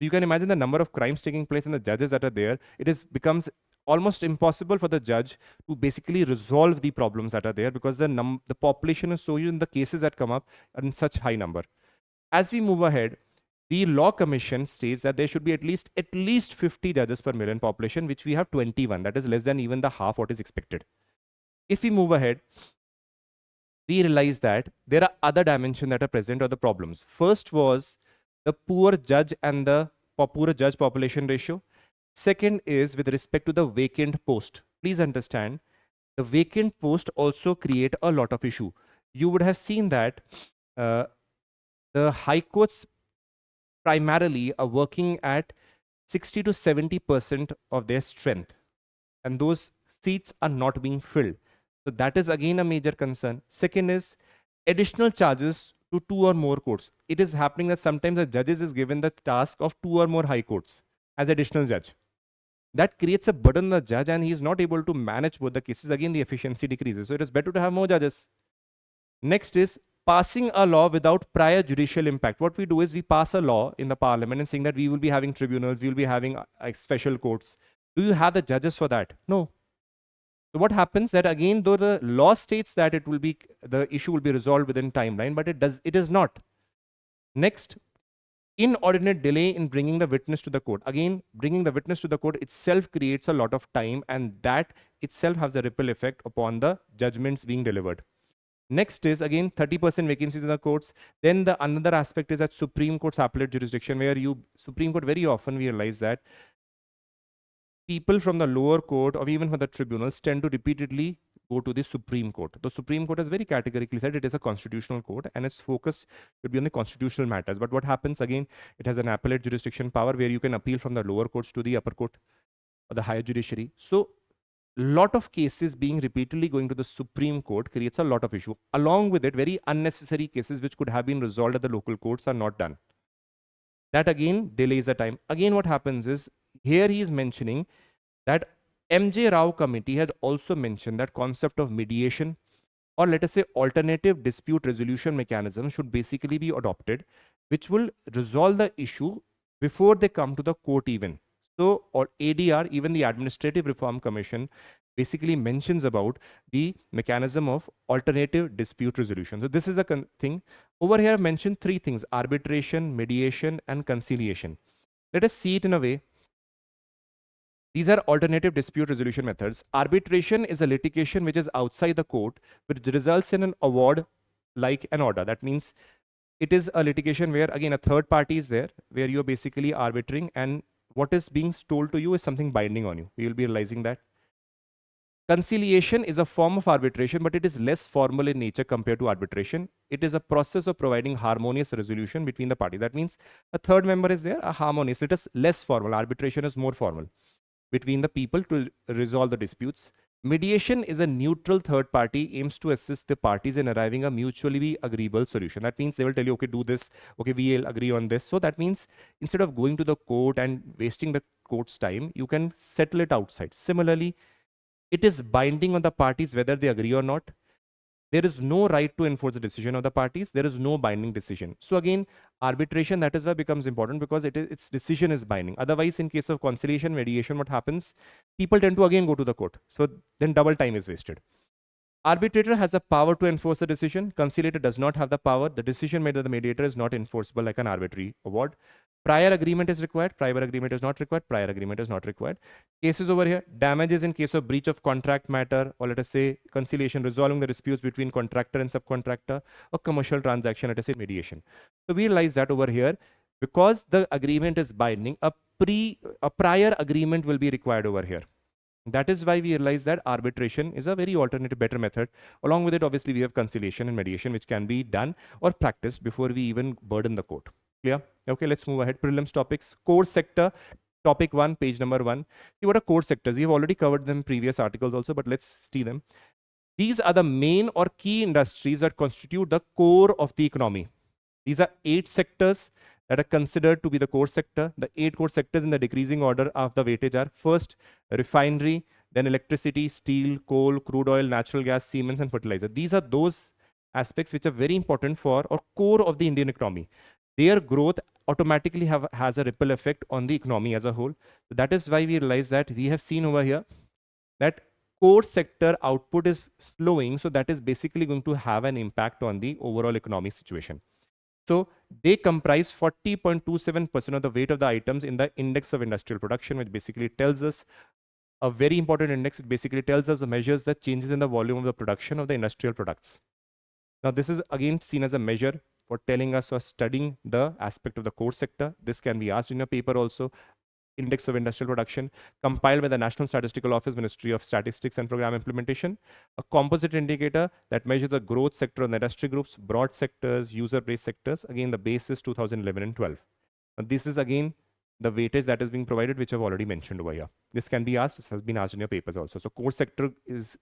You can imagine the number of crimes taking place and the judges that are there. It becomes almost impossible for the judge to basically resolve the problems that are there, because the population is so huge and the cases that come up are in such high number. As we move ahead, the Law Commission states that there should be at least 50 judges per million population, which we have 21. That is less than even the half what is expected. If we move ahead, we realize that there are other dimensions that are present or the problems. First was the poor judge and the poor judge population ratio. Second is with respect to the vacant post. Please understand, the vacant post also create a lot of issue. You would have seen that the high courts primarily are working at 60 to 70% of their strength, and those seats are not being filled. So that is again a major concern. Second is additional charges to 2 or more courts. It is happening that sometimes the judges is given the task of 2 or more high courts as additional judge. That creates a burden on the judge, and he is not able to manage both the cases. Again, the efficiency decreases. So it is better to have more judges. Next is passing a law without prior judicial impact. What we do is we pass a law in the parliament and saying that we will be having tribunals, we will be having special courts. Do you have the judges for that? No. So what happens that again, though the law states that the issue will be resolved within timeline, but it is not. Next, inordinate delay in bringing the witness to the court. Again, bringing the witness to the court itself creates a lot of time, and that itself has a ripple effect upon the judgments being delivered. Next is again 30% vacancies in the courts. Then the another aspect is that Supreme Court's appellate jurisdiction, where Supreme Court very often we realize that people from the lower court or even from the tribunals tend to repeatedly go to the Supreme Court. The Supreme Court has very categorically said it is a constitutional court and its focus should be on the constitutional matters. But what happens again, it has an appellate jurisdiction power where you can appeal from the lower courts to the upper court or the higher judiciary. So lot of cases being repeatedly going to the Supreme Court creates a lot of issue. Along with it, very unnecessary cases which could have been resolved at the local courts are not done. That again delays the time. Again, what happens is, here he is mentioning that MJ Rao committee has also mentioned that concept of mediation, or let us say alternative dispute resolution mechanism, should basically be adopted, which will resolve the issue before they come to the court even. So, or ADR, even the Administrative Reform Commission basically mentions about the mechanism of alternative dispute resolution. So this is a thing. Over here I've mentioned three things: arbitration, mediation, and conciliation. Let us see it in a way. These are alternative dispute resolution methods. Arbitration is a litigation which is outside the court, which results in an award like an order. That means it is a litigation where, again, a third party is there, where you're basically arbitrating, and what is being told to you is something binding on you. You will be realizing that. Conciliation is a form of arbitration, but it is less formal in nature compared to arbitration. It is a process of providing harmonious resolution between the parties. That means a third member is there, a harmonious. It is less formal. Arbitration is more formal between the people to resolve the disputes. Mediation is a neutral third party, aims to assist the parties in arriving a mutually agreeable solution. That means they will tell you, okay, do this, okay, we'll agree on this. So that means instead of going to the court and wasting the court's time, you can settle it outside. Similarly, it is binding on the parties whether they agree or not. There is no right to enforce the decision of the parties. There is no binding decision. So again, arbitration, that is why becomes important, because its decision is binding. Otherwise, in case of conciliation, mediation, what happens? People tend to again go to the court. So then double time is wasted. Arbitrator has the power to enforce the decision. Conciliator does not have the power. The decision made by the mediator is not enforceable like an arbitrary award. Prior agreement is required. Prior agreement is not required. Prior agreement is not required. Cases over here: damages in case of breach of contract matter, or let us say conciliation, resolving the disputes between contractor and subcontractor, or commercial transaction, let us say mediation. So we realize that over here, because the agreement is binding, a prior agreement will be required over here. That is why we realize that arbitration is a very alternative, better method. Along with it, obviously, we have conciliation and mediation, which can be done or practiced before we even burden the court. Clear? Okay, let's move ahead. Prelims topics. Core sector. Topic 1, page number 1. See what are core sectors. We have already covered them in previous articles also, but let's see them. These are the main or key industries that constitute the core of the economy. These are 8 sectors that are considered to be the core sector. The 8 core sectors in the decreasing order of the weightage are: first, refinery, then electricity, steel, coal, crude oil, natural gas, cements, and fertilizer. These are those aspects which are very important for or core of the Indian economy. Their growth automatically has a ripple effect on the economy as a whole. So that is why we realize that we have seen over here that core sector output is slowing. So that is basically going to have an impact on the overall economic situation. So they comprise 40.27% of the weight of the items in the index of industrial production, which basically tells us a very important index. It basically tells us or measures the changes in the volume of the production of the industrial products. Now, this is again seen as a measure for telling us or studying the aspect of the core sector. This can be asked in your paper also. Index of Industrial Production, compiled by the National Statistical Office, Ministry of Statistics and Program Implementation. A composite indicator that measures the growth sector on the industry groups, broad sectors, user-based sectors. Again, the base is 2011 and 12. Now, this is again the weightage that is being provided, which I've already mentioned over here. This can be asked. This has been asked in your papers also. So core sector is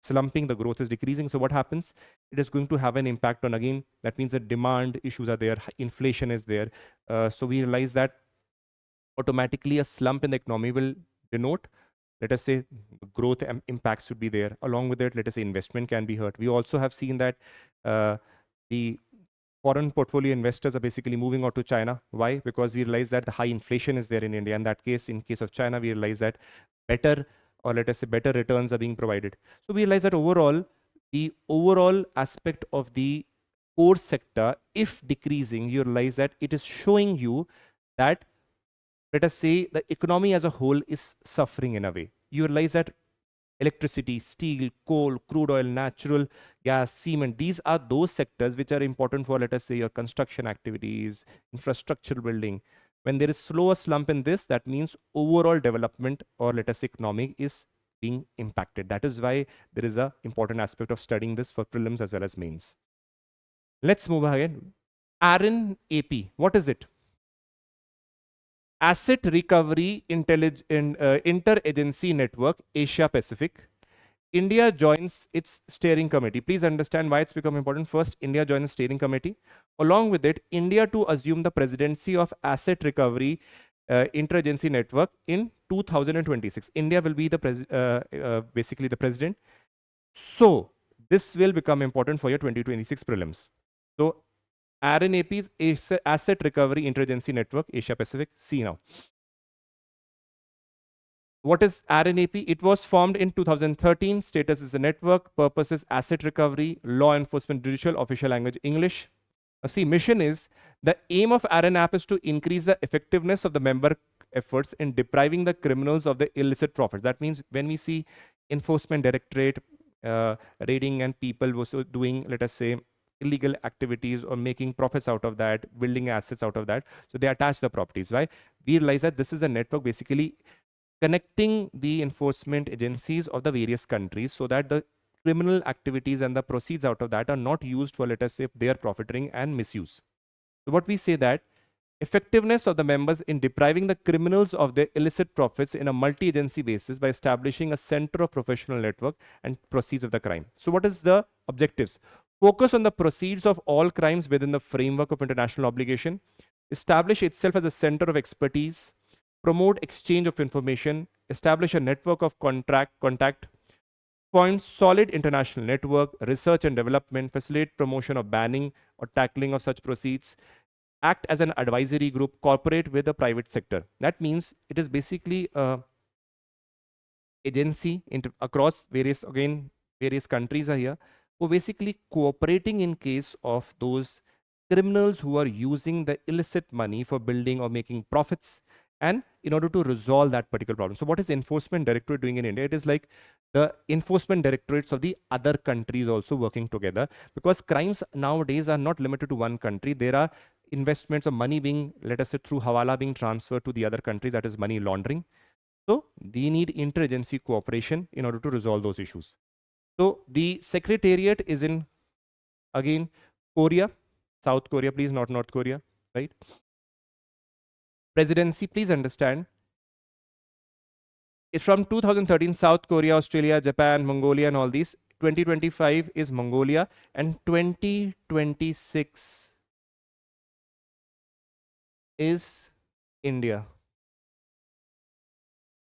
slumping, the growth is decreasing. So what happens? It is going to have an impact on, again, that means that demand issues are there, inflation is there. So we realize that automatically a slump in the economy will denote, let us say, growth impacts should be there. Along with it, let us say investment can be hurt. We also have seen that the foreign portfolio investors are basically moving out to China. Why? Because we realize that the high inflation is there in India. In that case, in case of China, we realize that better, or let us say better returns are being provided. So we realize that overall, the overall aspect of the core sector, if decreasing, you realize that it is showing you that, let us say, the economy as a whole is suffering in a way. You realize that electricity, steel, coal, crude oil, natural gas, cement, these are those sectors which are important for, let us say, your construction activities, infrastructure building. When there is slower slump in this, that means overall development, or let us say economic, is being impacted. That is why there is an important aspect of studying this for prelims as well as mains. Let's move ahead. ARIN-AP, what is it? Asset Recovery Interagency Network, Asia Pacific. India joins its steering committee. Please understand why it's become important. First, India joins the steering committee. Along with it, India to assume the presidency of Asset Recovery Interagency Network in 2026. India will be the basically the president. So this will become important for your 2026 prelims. So ARIN-AP is Asset Recovery Interagency Network, Asia Pacific. See now. What is ARIN-AP? It was formed in 2013. Status is a network. Purpose is asset recovery, law enforcement, judicial, official language, English. See, mission is the aim of ARIN-AP is to increase the effectiveness of the member efforts in depriving the criminals of the illicit profits. That means when we see enforcement directorate raiding and people was doing, let us say, illegal activities or making profits out of that, building assets out of that, so they attach the properties. Why? We realize that this is a network basically connecting the enforcement agencies of the various countries so that the criminal activities and the proceeds out of that are not used for, let us say, their profiteering and misuse. So what we say that effectiveness of the members in depriving the criminals of their illicit profits in a multi-agency basis by establishing a center of professional network and proceeds of the crime. So what is the objectives? Focus on the proceeds of all crimes within the framework of international obligation, establish itself as a center of expertise, promote exchange of information, establish a network of contact, point solid international network, research and development, facilitate promotion of banning or tackling of such proceeds, act as an advisory group, cooperate with the private sector. That means it is basically a agency across various countries are here, who basically cooperating in case of those criminals who are using the illicit money for building or making profits, and in order to resolve that particular problem. So what is enforcement directorate doing in India? It is like the enforcement directorates of the other countries also working together, because crimes nowadays are not limited to one country. There are investments of money being, let us say, through hawala being transferred to the other countries, that is money laundering. So they need interagency cooperation in order to resolve those issues. So the secretariat is in, again, Korea, South Korea, please, not North Korea, right? Presidency, please understand, is from 2013, South Korea, Australia, Japan, Mongolia, and all these. 2025 is Mongolia, and 2026 is India.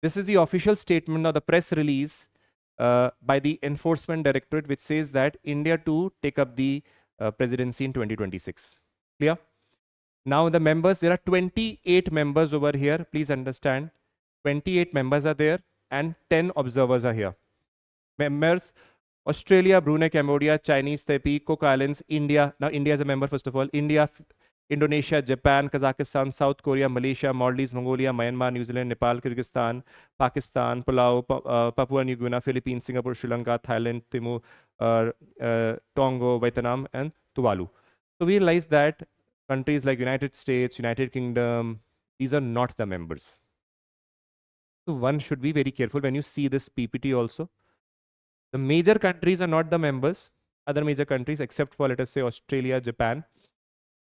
This is the official statement of the press release by the Enforcement Directorate, which says that India to take up the presidency in 2026. Clear? Now the members, there are 28 members over here. Please understand, 28 members are there and 10 observers are here. Members, Australia, Brunei, Cambodia, Chinese, Taipei, Cook Islands, India. Now India is a member, first of all. India, Indonesia, Japan, Kazakhstan, South Korea, Malaysia, Maldives, Mongolia, Myanmar, New Zealand, Nepal, Kyrgyzstan, Pakistan, Palau, Papua New Guinea, Philippines, Singapore, Sri Lanka, Thailand, Timor, Tonga, Vietnam, and Tuvalu. So we realize that countries like United States, United Kingdom, these are not the members. So one should be very careful when you see this PPT also. The major countries are not the members. Other major countries, except for, let us say, Australia, Japan,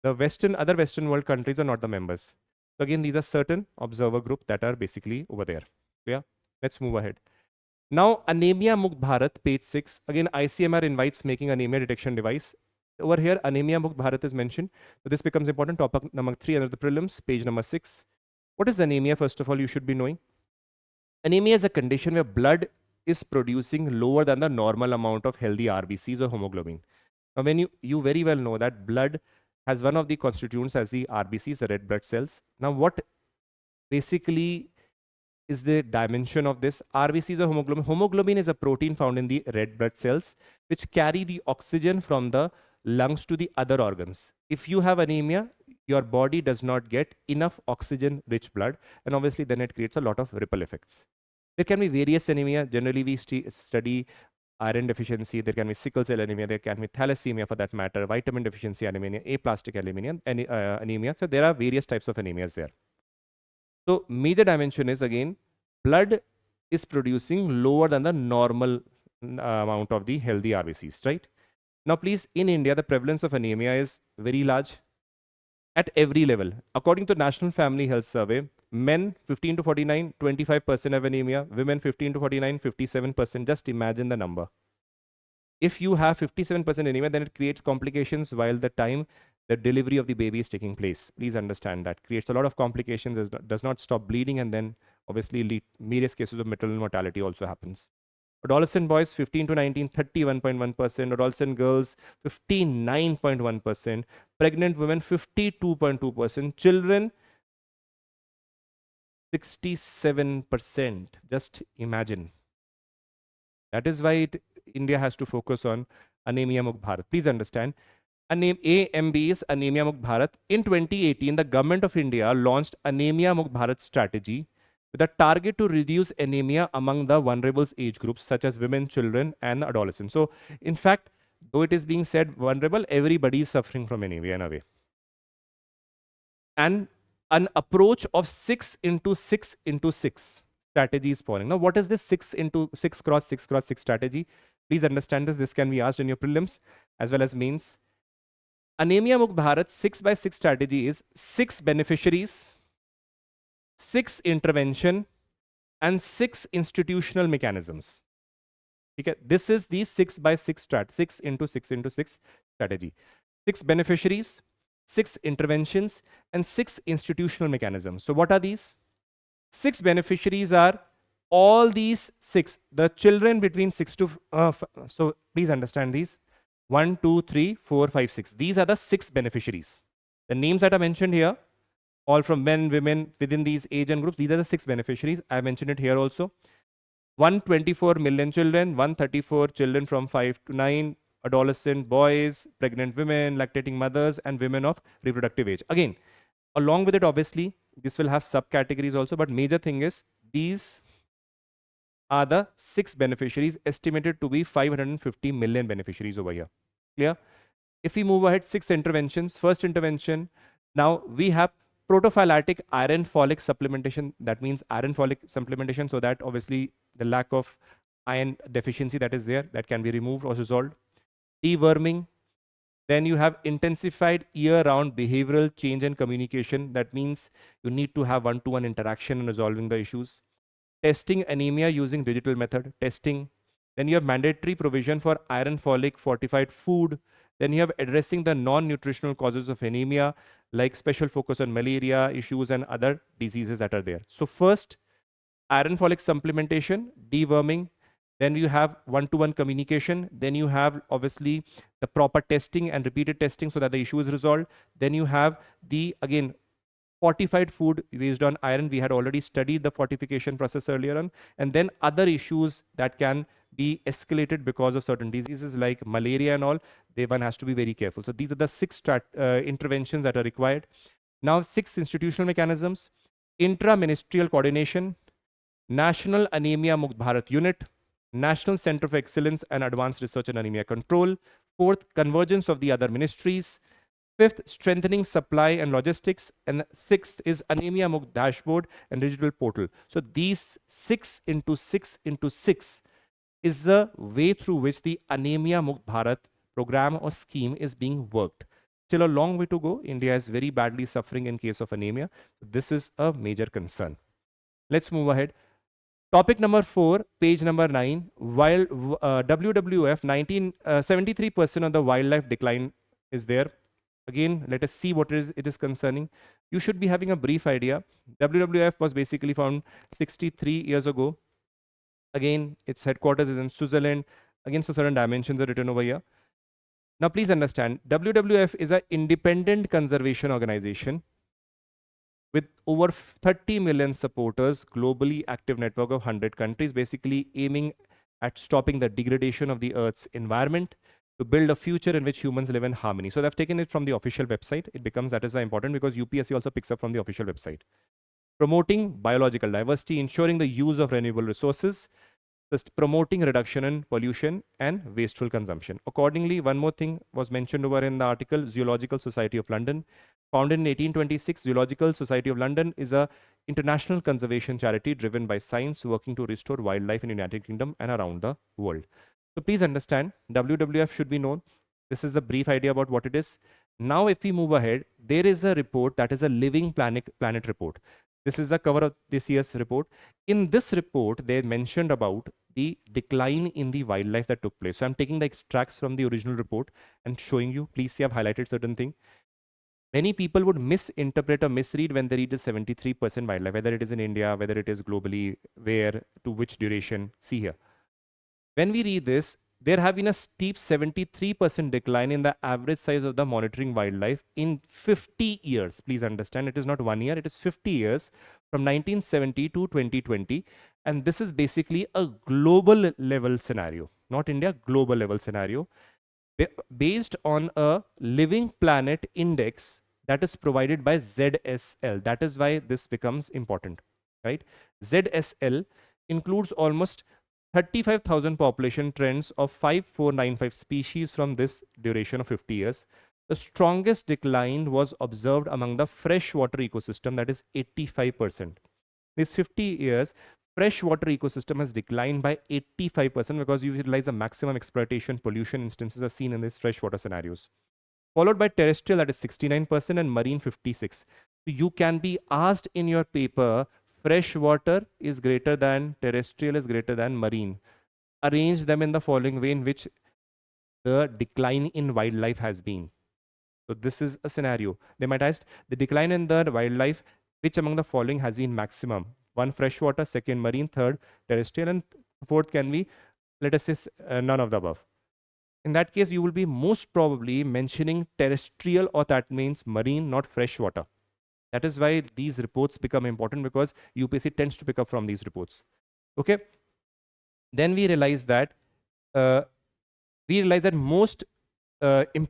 the other Western world countries are not the members. So again, these are certain observer group that are basically over there. Yeah, let's move ahead. Now, Anaemia Mukt Bharat, page 6. Again, ICMR invites making anemia detection device. Over here, Anaemia Mukt Bharat is mentioned. So this becomes important. Topic number 3 under the prelims, page number 6. What is anemia? First of all, you should be knowing. Anemia is a condition where blood is producing lower than the normal amount of healthy RBCs or hemoglobin. Now, when you very well know that blood has one of the constituents as the RBCs, the red blood cells. Now, what basically is the dimension of this? RBCs or hemoglobin? Hemoglobin is a protein found in the red blood cells which carry the oxygen from the lungs to the other organs. If you have anemia, your body does not get enough oxygen-rich blood, and obviously then it creates a lot of ripple effects. There can be various anemia. Generally, we study iron deficiency, there can be sickle cell anemia, there can be thalassemia for that matter, vitamin deficiency anemia, aplastic anemia. So there are various types of anemias there. So major dimension is, again, blood is producing lower than the normal amount of the healthy RBCs, right? Now please, in India, the prevalence of anemia is very large at every level. According to National Family Health Survey, Men 15 to 49, 25% have anemia. Women 15 to 49, 57%. Just imagine the number. If you have 57% anemia, then it creates complications while the time the delivery of the baby is taking place. Please understand that. Creates a lot of complications, does not stop bleeding, and then obviously various cases of maternal mortality also happens. Adolescent boys 15 to 19, 31.1%. Adolescent girls 59.1%. Pregnant women 52.2%. Children 67%. Just imagine. That is why India has to focus on Anaemia Mukt Bharat. Please understand. AMB is Anaemia Mukt Bharat. In 2018, the government of India launched Anaemia Mukt Bharat strategy with a target to reduce anemia among the vulnerable age groups such as women, children, and adolescents. So, in fact, though it is being said vulnerable, everybody is suffering from anemia in a way. And an approach of 6 into 6 into 6 strategy is following. Now, what is this 6 into 6 cross 6 cross 6 strategy? Please understand this. This can be asked in your prelims as well as mains. Anaemia Mukt Bharat 6 by 6 strategy is 6 beneficiaries, 6 intervention, and 6 institutional mechanisms. Okay, this is the 6 by 6 strat, 6 into 6 into 6 strategy. 6 beneficiaries, 6 interventions, and 6 institutional mechanisms. So what are these? 6 beneficiaries are all these 6. The children between 6 to so please understand these. 1, 2, 3, 4, 5, 6. These are the 6 beneficiaries. The names that are mentioned here, all from men, women within these age and groups. These are the 6 beneficiaries. I mentioned it here also. 124 million children, 134 children from 5 to 9, adolescent boys, pregnant women, lactating mothers, and women of reproductive age. Again, along with it, obviously, this will have subcategories also, but major thing is these are the 6 beneficiaries, estimated to be 550 million beneficiaries over here. Clear? If we move ahead, 6 interventions. First intervention, now we have protophylatic iron folic supplementation. That means iron folic supplementation, so that obviously the lack of iron deficiency that is there, that can be removed or resolved. Deworming. Then you have intensified year-round behavioral change and communication. That means you need to have one-to-one interaction in resolving the issues. Testing anemia using digital method, testing. Then you have mandatory provision for iron folic fortified food. Then you have addressing the non-nutritional causes of anemia, like special focus on malaria issues and other diseases that are there. So first, iron folic supplementation, deworming. Then you have one-to-one communication. Then you have obviously the proper testing and repeated testing so that the issue is resolved. Then you have the, again, fortified food based on iron. We had already studied the fortification process earlier on. And then other issues that can be escalated because of certain diseases like malaria and all, one has to be very careful. So these are the 6 interventions that are required. Now 6 institutional mechanisms: intra-ministerial coordination, National Anaemia Mukt Bharat Unit, National Center of Excellence and Advanced Research and Anemia Control. 4th, convergence of the other ministries. 5th, strengthening supply and logistics. And 6th is Anaemia Mukt Dashboard and digital portal. So these 6 into 6 into 6 is the way through which the Anaemia Mukt Bharat program or scheme is being worked. Still a long way to go. India is very badly suffering in case of anemia. This is a major concern. Let's move ahead. Topic number 4, page number 9. While WWF, 73% of the wildlife decline is there. Again, let us see what it is concerning. You should be having a brief idea. WWF was basically founded 63 years ago. Again, its headquarters is in Switzerland. Again, so certain dimensions are written over here. Now, please understand, WWF is an independent conservation organization with over 30 million supporters, globally active network of 100 countries, basically aiming at stopping the degradation of the Earth's environment to build a future in which humans live in harmony. So they've taken it from the official website. It becomes, that is why important, because UPSC also picks up from the official website. Promoting biological diversity, ensuring the use of renewable resources, promoting reduction in pollution and wasteful consumption. Accordingly, one more thing was mentioned over in the article, Zoological Society of London. Founded in 1826, Zoological Society of London is a international conservation charity driven by science, working to restore wildlife in the United Kingdom and around the world. So please understand, WWF should be known. This is the brief idea about what it is. Now, if we move ahead, there is a report that is a Living Planet report. This is the cover of this year's report. In this report, they mentioned about the decline in the wildlife that took place. So I'm taking the extracts from the original report and showing you. Please see, I've highlighted certain thing. Many people would misinterpret or misread when they read the 73% wildlife, whether it is in India, whether it is globally, where, to which duration. See here. When we read this, there have been a steep 73% decline in the average size of the monitoring wildlife in 50 years. Please understand, it is not 1 year, it is 50 years from 1970 to 2020. And this is basically a global level scenario, not India, global level scenario, based on a living planet index that is provided by ZSL. That is why this becomes important, right? ZSL includes almost 35,000 population trends of 5495 species from this duration of 50 years. The strongest decline was observed among the freshwater ecosystem, that is 85%. These 50 years, freshwater ecosystem has declined by 85% because you realize the maximum exploitation, pollution instances are seen in these freshwater scenarios. Followed by terrestrial, that is 69%, and marine 56%. So you can be asked in your paper, freshwater is greater than terrestrial is greater than marine. Arrange them in the following way in which the decline in wildlife has been. So this is a scenario. They might ask the decline in the wildlife, which among the following has been maximum? One, freshwater; second, marine; third, terrestrial; and fourth can be, let us say, none of the above. In that case, you will be most probably mentioning terrestrial, or that means marine, not freshwater. That is why these reports become important, because UPSC tends to pick up from these reports. Okay. Then we realize that most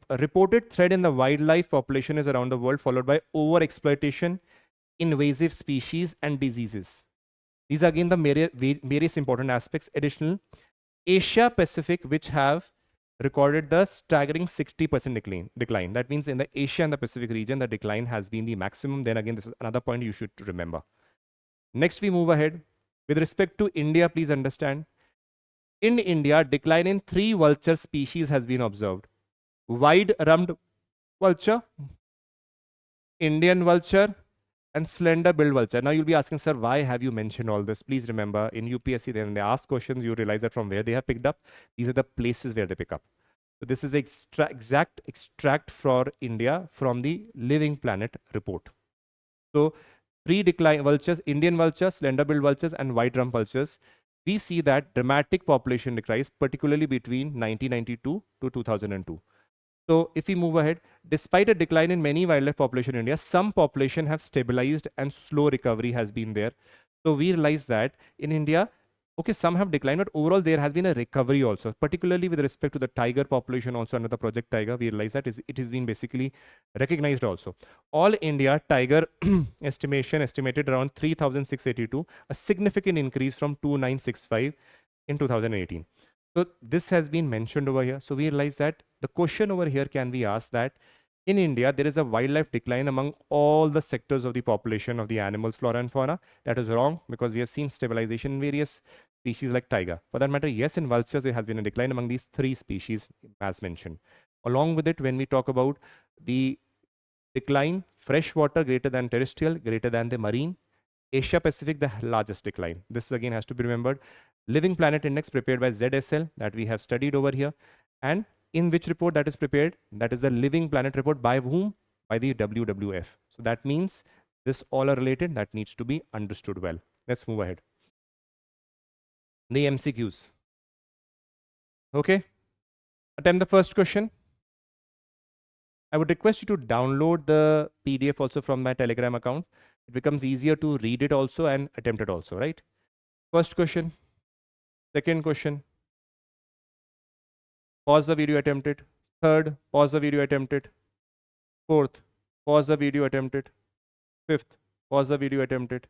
reported threat in the wildlife population is around the world, followed by overexploitation, invasive species, and diseases. These are again the various important aspects. Additional, Asia Pacific, which have recorded the staggering 60% decline. That means in the Asia and the Pacific region, the decline has been the maximum. Then again, this is another point you should remember. Next, we move ahead. With respect to India, please understand, in India, decline in 3 vulture species has been observed. Wide-rumped vulture, Indian vulture, and slender-billed vulture. Now you'll be asking, sir, why have you mentioned all this? Please remember, in UPSC, when they ask questions, you realize that from where they have picked up, these are the places where they pick up. So this is the exact extract for India from the Living Planet report. So pre-decline vultures, Indian vultures, slender-billed vultures, and wide-rump vultures, we see that dramatic population decrease, particularly between 1992 to 2002. So if we move ahead, despite a decline in many wildlife population in India, some population have stabilized and slow recovery has been there. So we realize that in India, okay, some have declined, but overall there has been a recovery also, particularly with respect to the tiger population also under the Project Tiger. We realize that it has been basically recognized also. All India tiger estimated around 3,682, a significant increase from 2,965 in 2018. So this has been mentioned over here. So we realize that the question over here can be asked that in India, there is a wildlife decline among all the sectors of the population of the animals, flora and fauna. That is wrong, because we have seen stabilization in various species like tiger. For that matter, yes, in vultures, there has been a decline among these 3 species as mentioned. Along with it, when we talk about the decline, freshwater greater than terrestrial, greater than the marine, Asia Pacific, the largest decline. This again has to be remembered. Living Planet Index prepared by ZSL that we have studied over here. And in which report that is prepared? That is the Living Planet report by whom? By the WWF. So that means this all are related. That needs to be understood well. Let's move ahead. The MCQs. Okay. Attempt the first question. I would request you to download the PDF also from my Telegram account. It becomes easier to read it also and attempt it also, right? First question. Second question. Pause the video, attempt it. Third, pause the video, attempt it. Fourth, pause the video, attempt it. Fifth, pause the video, attempt it.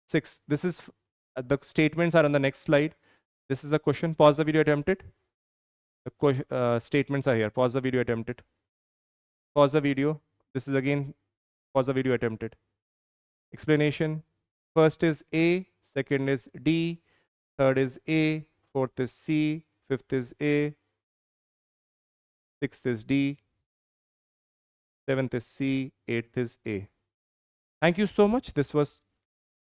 Sixth, this is the statements are on the next slide. This is the question. Pause the video, attempt it. The statements are here. Pause the video, attempt it. Pause the video. This is again, pause the video, attempt it. Explanation. First is A, second is D, third is A, fourth is C, fifth is A, sixth is D, seventh is C, eighth is A. Thank you so much. This was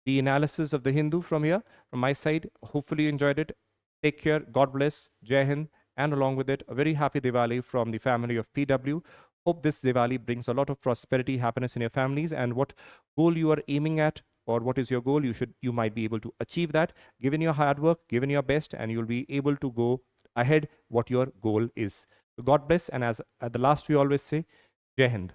the analysis of the Hindu from here, from my side. Hopefully you enjoyed it. Take care. God bless. Jai Hind. And along with it, a very happy Diwali from the family of PW. Hope this Diwali brings a lot of prosperity, happiness in your families, and what goal you are aiming at, or what is your goal, you might be able to achieve that given your hard work, given your best, and you'll be able to go ahead what your goal is. So God bless, and as at the last we always say, Jai Hind.